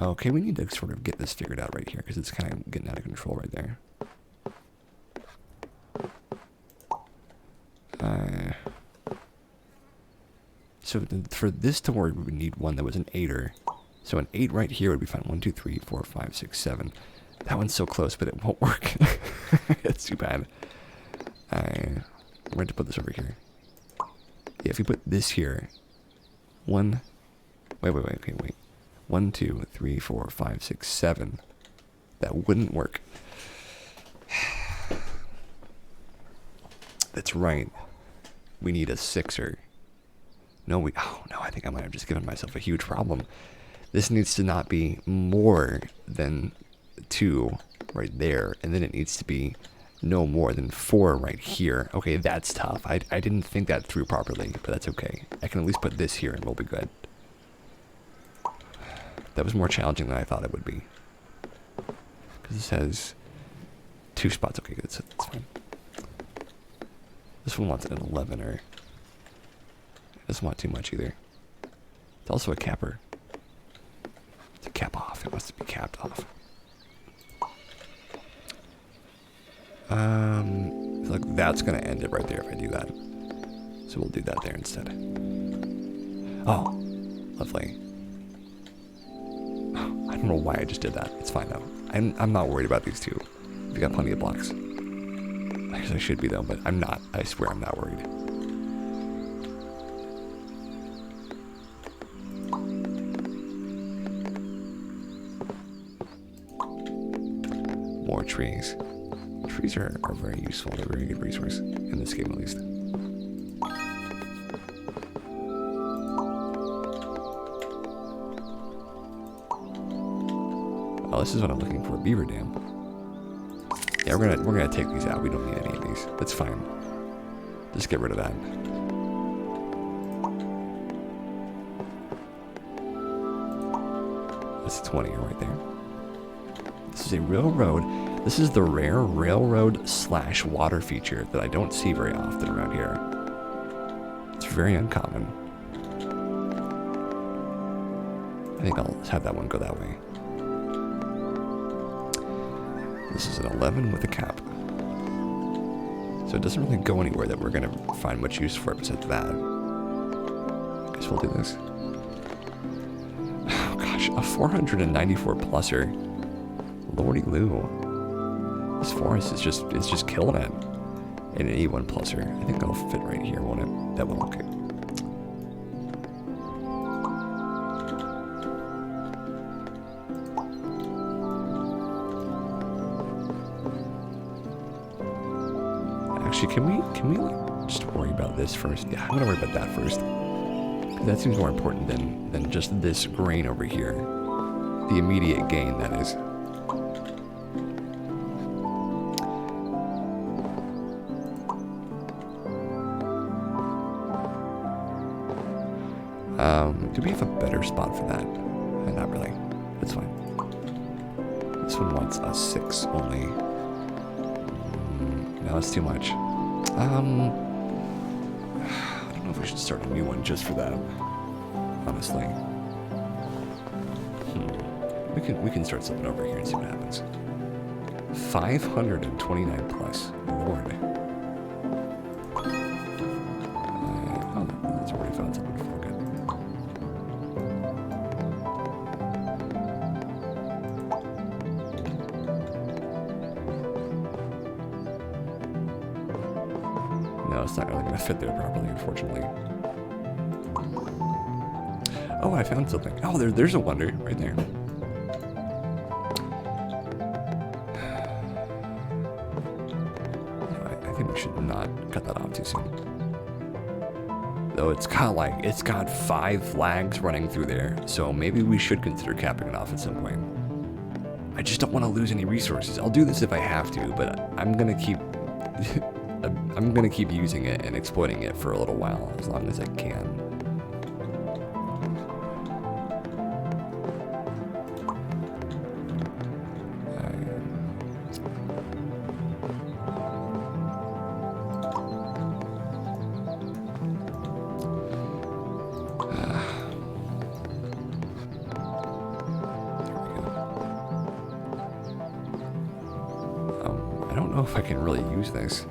Okay, we need to sort of get this figured out right here because it's kind of getting out of control right there. So for this to work, we would need one that was an 8er. So an 8 right here would be fine. 1, 2, 3, 4, 5, 6, 7. That one's so close, but it won't work. It's too bad. We're going to put this over here. Yeah, if we put this here. Wait. 1, 2, 3, 4, 5, 6, 7. That wouldn't work. That's right. We need a 6er. No, I think I might have just given myself a huge problem. This needs to not be more than 2 right there, and then it needs to be no more than 4 right here. Okay, that's tough. I didn't think that through properly, but that's okay. I can at least put this here and we'll be good. That was more challenging than I thought it would be. Because it says 2 spots. Okay, that's fine. This one wants an 11, or doesn't want too much either. It's also a capper. It's a cap off. It wants to be capped off. I feel like that's gonna end it right there if I do that. So we'll do that there instead. Oh, lovely. I don't know why I just did that. It's fine though. I'm not worried about these two. We got plenty of blocks. I guess I should be though, but I'm not. I swear I'm not worried. More trees. Trees are very useful. They're a very good resource in this game at least. Oh, this is what I'm looking for, beaver dam. Yeah, we're gonna take these out. We don't need any of these. That's fine. Just get rid of that. That's 20 right there. This is a railroad. This is the rare railroad / water feature that I don't see very often around here. It's very uncommon. I think I'll have that one go that way. This is an 11 with a cap. So it doesn't really go anywhere that we're going to find much use for it besides that. Guess we'll do this. Oh gosh, a 494 pluser. Lordy Lou. This forest is just killing it. And an 81 pluser. I think that'll fit right here, won't it? That will, okay. Actually, can we like just worry about this first? Yeah, I'm gonna worry about that first. That seems more important than just this grain over here. The immediate gain, that is. Do we have a better spot for that? Not really. That's fine. This one wants a 6 only. No, that's too much. I don't know if we should start a new one just for that. Honestly. We can start something over here and see what happens. 529 plus. Lord. That's where we found something before. Good. No, it's not really going to fit there properly, unfortunately. Oh, I found something. Oh, there's a wonder right there. I think we should not cut that off too soon. Though it's got 5 flags running through there, so maybe we should consider capping it off at some point. I just don't want to lose any resources. I'll do this if I have to, but I'm gonna keep using it and exploiting it for a little while, as long as I can. I don't know if I can really use this.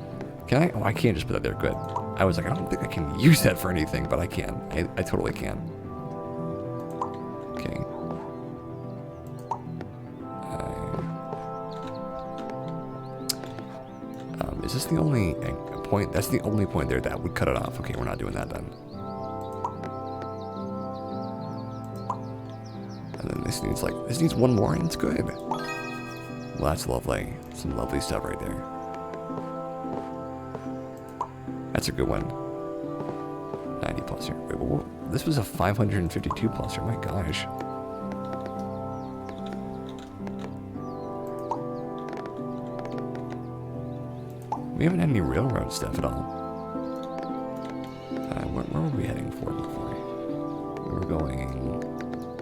Can I? Oh, I can't just put that there. Good. I was like, I don't think I can use that for anything, but I can. I totally can. Okay. Is this the only point? That's the only point there that would cut it off. Okay, we're not doing that then. And then this needs one more and it's good. Well, that's lovely. Some lovely stuff right there. That's a good one. 90 plus here. Wait, this was a 552 plus here. My gosh. We haven't had any railroad stuff at all. Where were we heading for before? We were going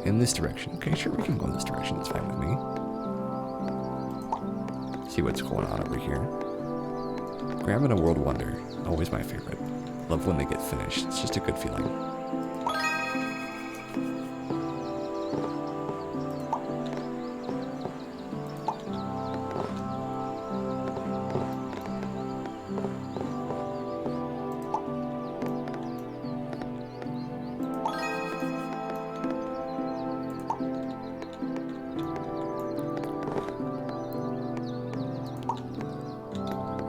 in this direction. Okay, sure, we can go in this direction. It's fine with me. See what's going on over here. Graham and a World Wonder. Always my favorite. Love when they get finished. It's just a good feeling.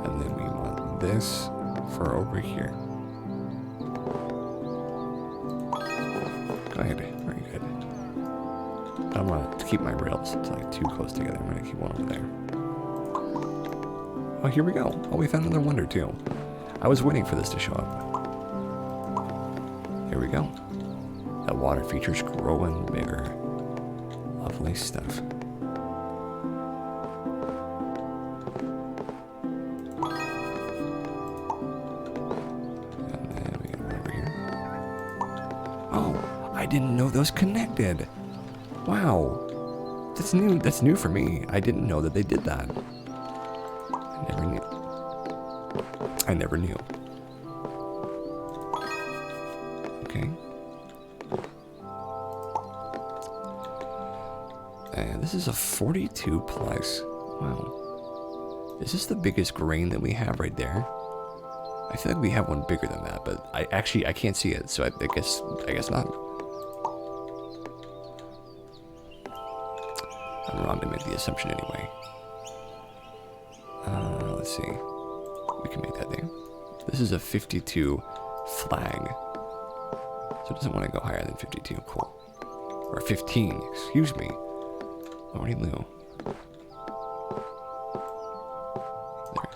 And then we want this for over here. Good, very good. I don't want to keep my rails like too close together. I'm going to keep one over there. Oh, here we go. Oh, we found another wonder too. I was waiting for this to show up. Here we go. That water feature's growing bigger. Lovely stuff. And then we get one over here. Oh, I didn't know those connected. Wow. That's new. That's new for me. I didn't know that they did that. I never knew. I never knew. Okay. And this is a 42 plus. Wow. Is this the biggest grain that we have right there? I feel like we have one bigger than that, but I can't see it, so I guess not. I'm wrong to make the assumption anyway. Let's see. We can make that there. This is a 52 flag. So it doesn't want to go higher than 52. Cool. Or 15, excuse me. Lordy Lou. There.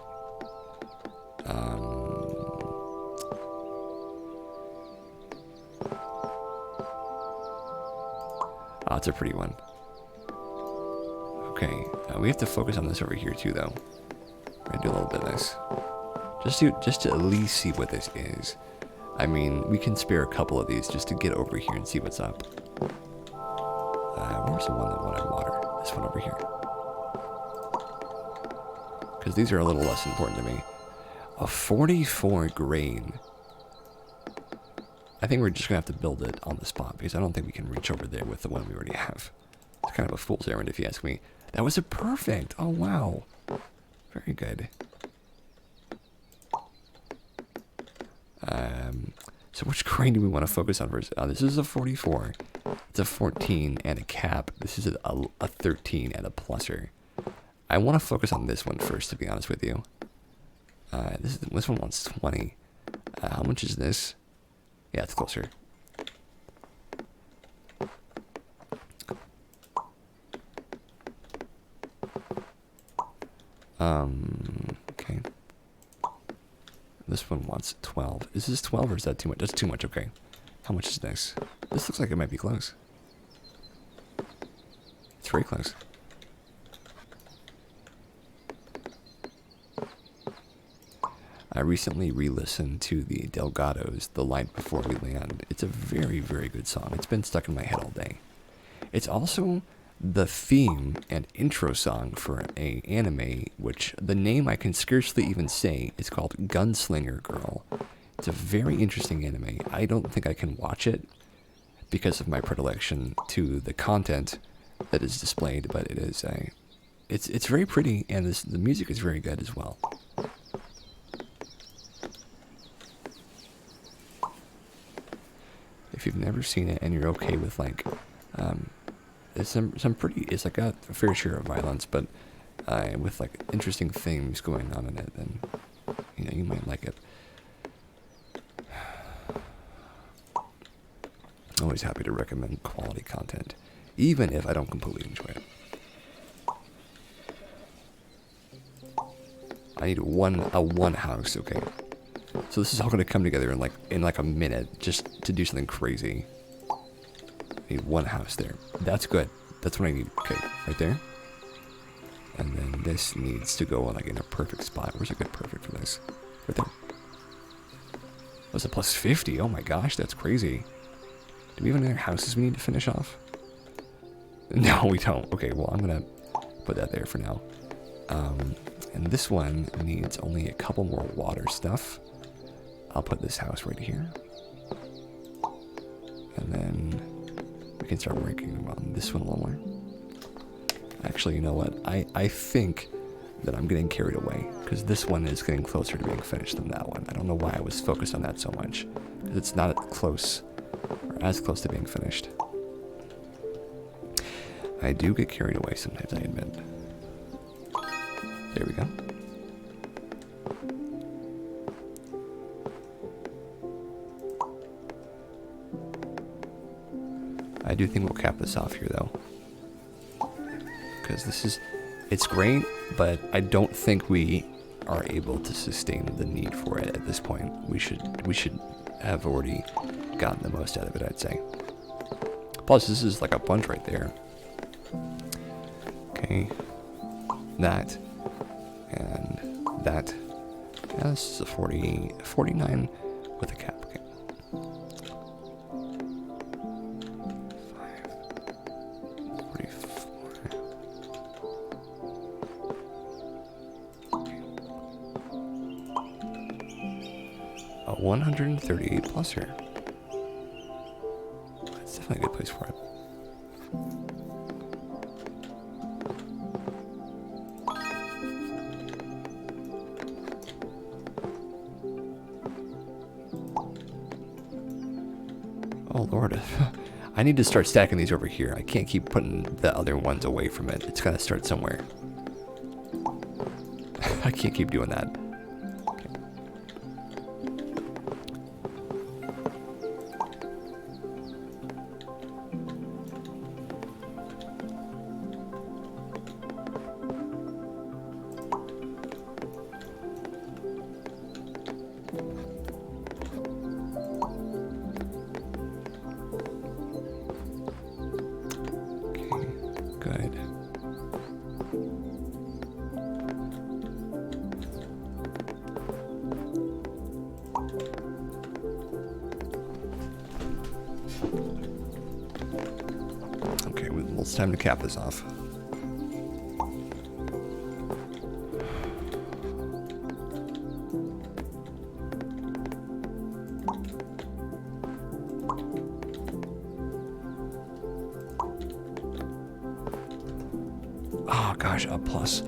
Oh, it's a pretty one. Okay, we have to focus on this over here too, though. We're gonna do a little bit of this, just to at least see what this is. I mean, we can spare a couple of these just to get over here and see what's up. Where's the one that wanted water? This one over here. Because these are a little less important to me. A 44 grain. I think we're just gonna have to build it on the spot because I don't think we can reach over there with the one we already have. It's kind of a fool's errand if you ask me. That was a perfect. Oh, wow. Very good. So which grain do we want to focus on first? This is a 44. It's a 14 and a cap. This is a 13 and a pluser. I want to focus on this one first, to be honest with you. This one wants 20. How much is this? Yeah, it's closer. Okay. This one wants 12. Is this 12 or is that too much? That's too much, okay. How much is this? This looks like it might be close. It's very close. I recently re-listened to the Delgados, The Light Before We Land. It's a very, very good song. It's been stuck in my head all day. It's also the theme and intro song for an anime, which the name I can scarcely even say. Is called Gunslinger Girl. It's a very interesting anime. I don't think I can watch it because of my predilection to the content that is displayed, but it is it's very pretty, and the music is very good as well. If you've never seen it and you're okay with like it's it's like got a fair share of violence, but with like interesting themes going on in it, then you might like it. Always happy to recommend quality content, even if I don't completely enjoy it. I need one house, okay. So this is all gonna come together in like a minute, just to do something crazy. I need one house there. That's good. That's what I need. Okay, right there. And then this needs to go like in a perfect spot. Where's a good perfect for this? Right there. That's a plus 50. Oh my gosh, that's crazy. Do we have any other houses we need to finish off? No, we don't. Okay, well, I'm gonna put that there for now. And this one needs only a couple more water stuff. I'll put this house right here. And then we can start working on this one a little more. Actually, you know what? I think that I'm getting carried away, because this one is getting closer to being finished than that one. I don't know why I was focused on that so much, because it's not close, or as close to being finished. I do get carried away sometimes, I admit. There we go. I do think we'll cap this off here, though, because it's great, but I don't think we are able to sustain the need for it at this point. We should have already gotten the most out of it, I'd say. Plus, this is like a bunch right there. Okay, that and that. Yeah, this is a 49 with a cap. Okay. 138 plus here. That's definitely a good place for it. Oh Lord, I need to start stacking these over here. I can't keep putting the other ones away from it. It's gotta start somewhere. I can't keep doing that. Good. Okay, well, it's time to cap this off. Oh gosh, a plus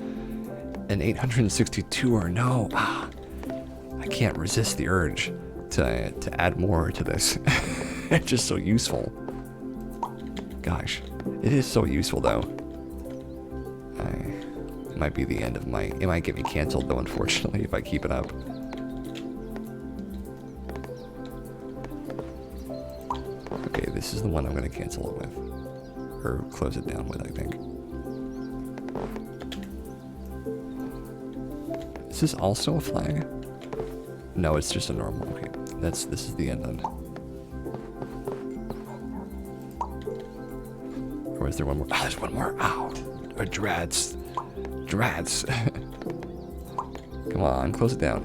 an 862 or no. I can't resist the urge to add more to this. It's just so useful. Gosh, it is so useful though. It might be the end of my. It might get me canceled though, unfortunately, if I keep it up. Okay, this is the one I'm gonna cancel it with, or close it down with, I think. Is this also a flag? No, it's just a normal. Okay, this is the end then. Or is there one more? Ah, there's one more. Ow! Or drats. Drats. Come on, close it down.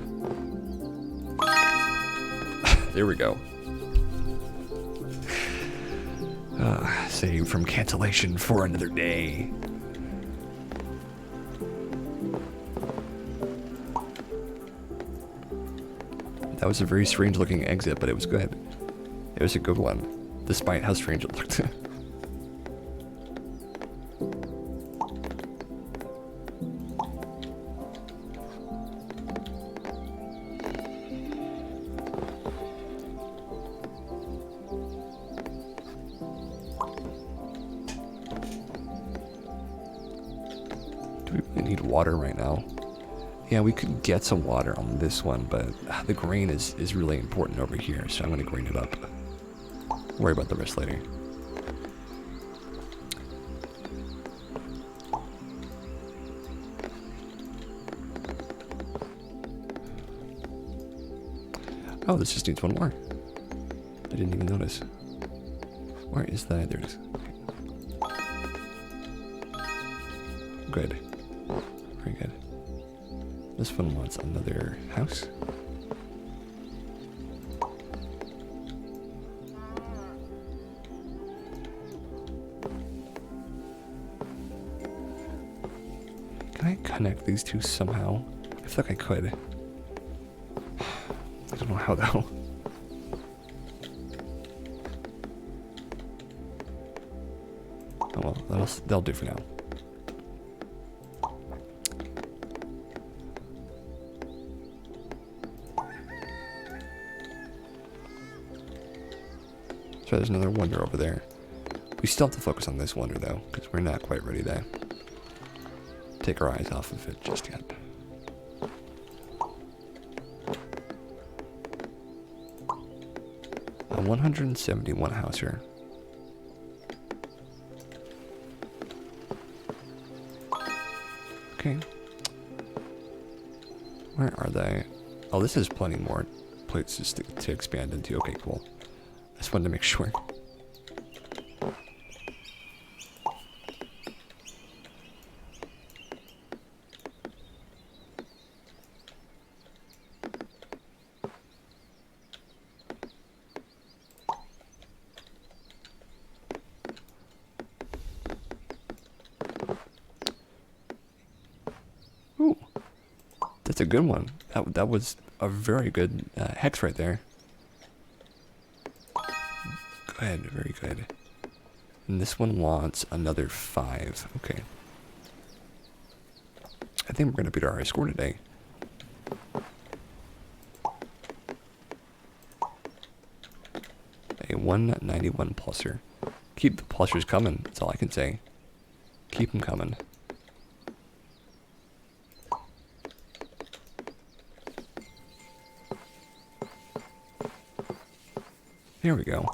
There we go. Saved from cancellation for another day. That was a very strange looking exit, but it was good. It was a good one, despite how strange it looked. Do we really need water right now? Yeah, we could get some water on this one, but the grain is really important over here, so I'm going to grain it up. Worry about the rest later. Oh, this just needs one more. I didn't even notice. Where is that? There it is. Okay. Good. Very good. This one wants another house. Can Can I connect these two somehow? I feel like I could. I don't know how though. Oh well, that'll do for now. So there's another wonder over there. We still have to focus on this wonder though, because we're not quite ready to take our eyes off of it just yet. A 171 house here. Okay. Where are they? Oh, this is plenty more places to expand into. Okay, cool. I just wanted to make sure. Ooh, that's a good one. That was a very good hex right there. Good, very good. And this one wants another 5. Okay. I think we're going to beat our high score today. A 191 plusser. Keep the plussers coming. That's all I can say. Keep them coming. There we go.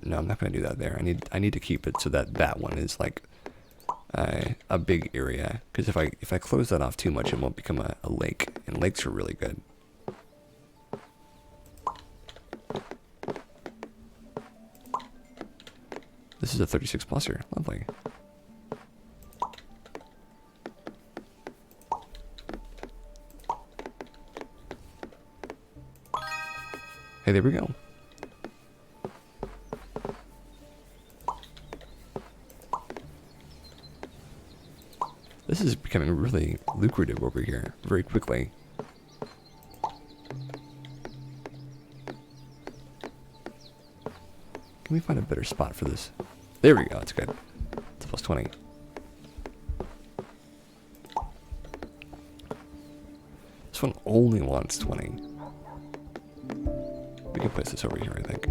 No, I'm not going to do that there. I need to keep it so that that one is like a big area. Because if I close that off too much, it won't become a lake. And lakes are really good. This is a 36 plusser. Lovely. Hey, there we go. This is becoming really lucrative over here very quickly. Can we find a better spot for this? There we go, that's good. It's plus 20. This one only wants 20. We can place this over here, I think.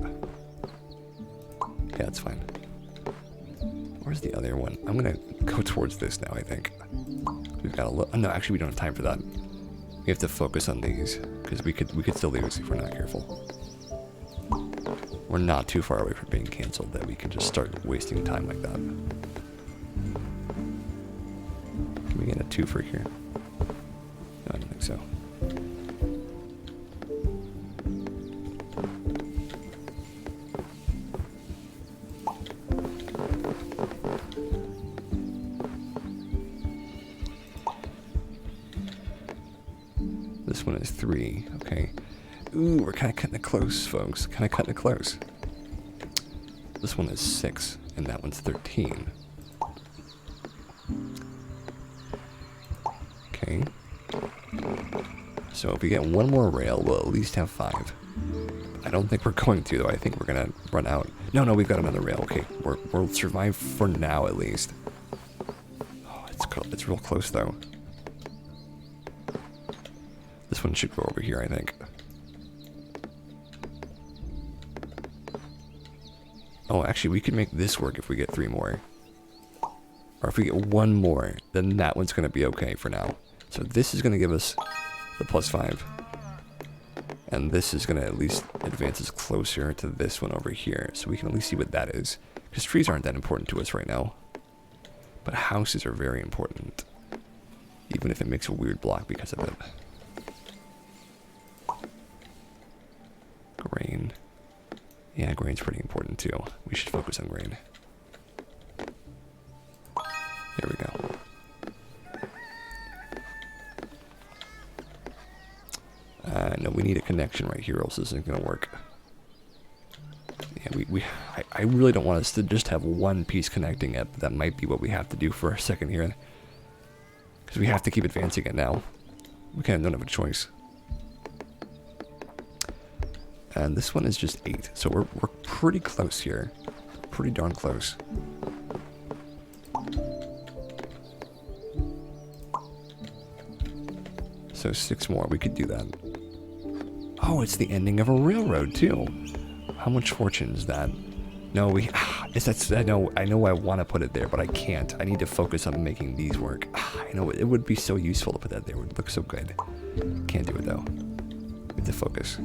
Yeah, it's fine. Where's the other one? I'm gonna go towards this now, I think. We've got a look. Oh, no, actually, we don't have time for that. We have to focus on these because we could still lose if we're not careful. We're not too far away from being canceled that we can just start wasting time like that. Can we get a 2 for here? No, I don't think so. This one is 3, okay. Ooh, we're kind of cutting it close, folks. Kind of cutting it close. This one is 6, and that one's 13. Okay. So if we get one more rail, we'll at least have 5. I don't think we're going to, though. I think we're gonna run out. No, we've got another rail. Okay, we'll survive for now, at least. Oh, it's real close, though. This one should go over here, I think. Oh, actually, we could make this work if we get 3 more. Or if we get 1 more, then that one's going to be okay for now. So this is going to give us the plus 5. And this is going to at least advance us closer to this one over here. So we can at least see what that is. Because trees aren't that important to us right now. But houses are very important. Even if it makes a weird block because of it. Grain. Yeah, grain's pretty important too. We should focus on grain. There we go. No, we need a connection right here, or else this isn't going to work. Yeah, I really don't want us to just have one piece connecting it, but that might be what we have to do for a second here. Because we have to keep advancing it now. We kind of don't have a choice. And this one is just 8, so we're pretty close here. Pretty darn close. So 6 more, we could do that. Oh, it's the ending of a railroad too. How much fortune is that? No, I know I want to put it there, but I can't. I need to focus on making these work. I know it would be so useful to put that there. It would look so good. Can't do it though. We have to focus.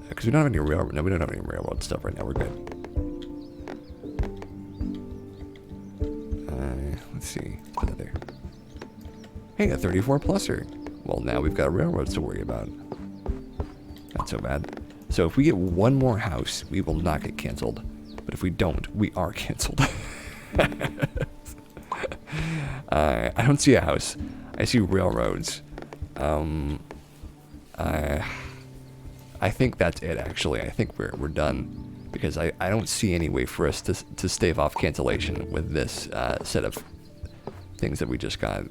Because we don't have any railroad. No, we don't have any railroad stuff right now. We're good. Let's see. Put that there. Hey, a 34 pluser. Well, now we've got railroads to worry about. Not so bad. So if we get one more house, we will not get canceled. But if we don't, we are canceled. I don't see a house. I see railroads. I think that's it, actually. I think we're done. Because I don't see any way for us to stave off cancellation with this set of things that we just got.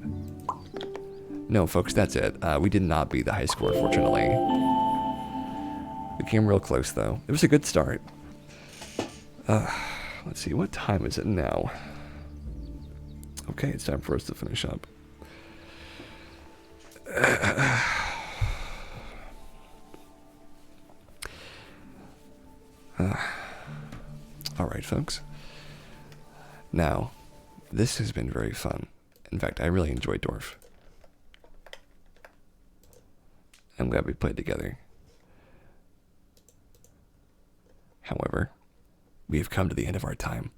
No, folks, that's it. We did not beat the high score, fortunately. We came real close, though. It was a good start. Let's see, what time is it now? Okay, it's time for us to finish up. Alright, folks. Now, this has been very fun. In fact, I really enjoyed Dwarf. I'm glad we played together. However, we have come to the end of our time.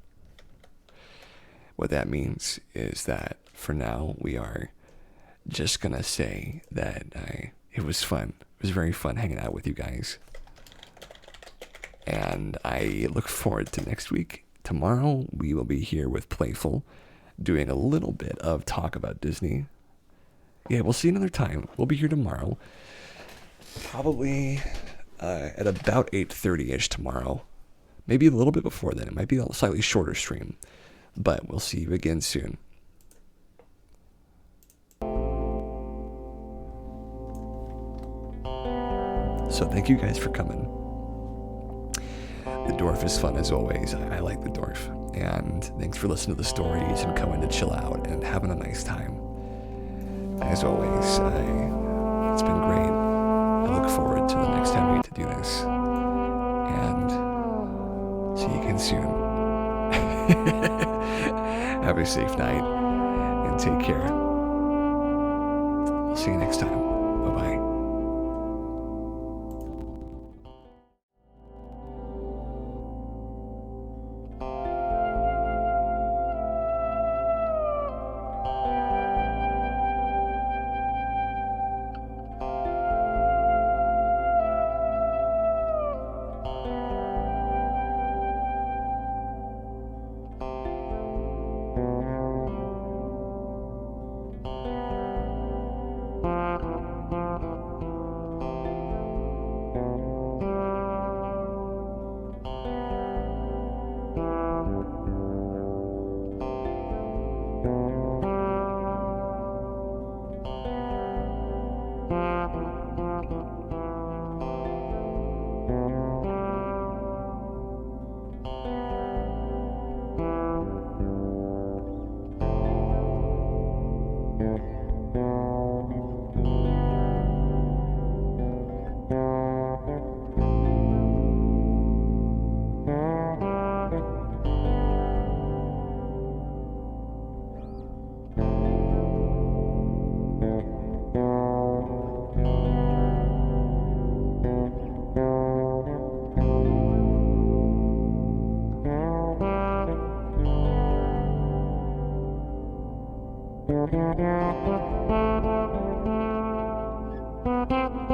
What that means is that for now, we are just gonna say that it was fun. It was very fun hanging out with you guys. And I look forward to next week. Tomorrow, we will be here with Playful, doing a little bit of talk about Disney. Yeah, we'll see you another time. We'll be here tomorrow. Probably at about 8:30-ish tomorrow. Maybe a little bit before then. It might be a slightly shorter stream. But we'll see you again soon. So thank you guys for coming. The Dwarf is fun as always. I like the Dwarf. And thanks for listening to the stories and coming to chill out and having a nice time. As always, it's been great. I look forward to the next time we get to do this. And see you again soon. Have a safe night and take care. I'll see you next time. Bye-bye. Thank you.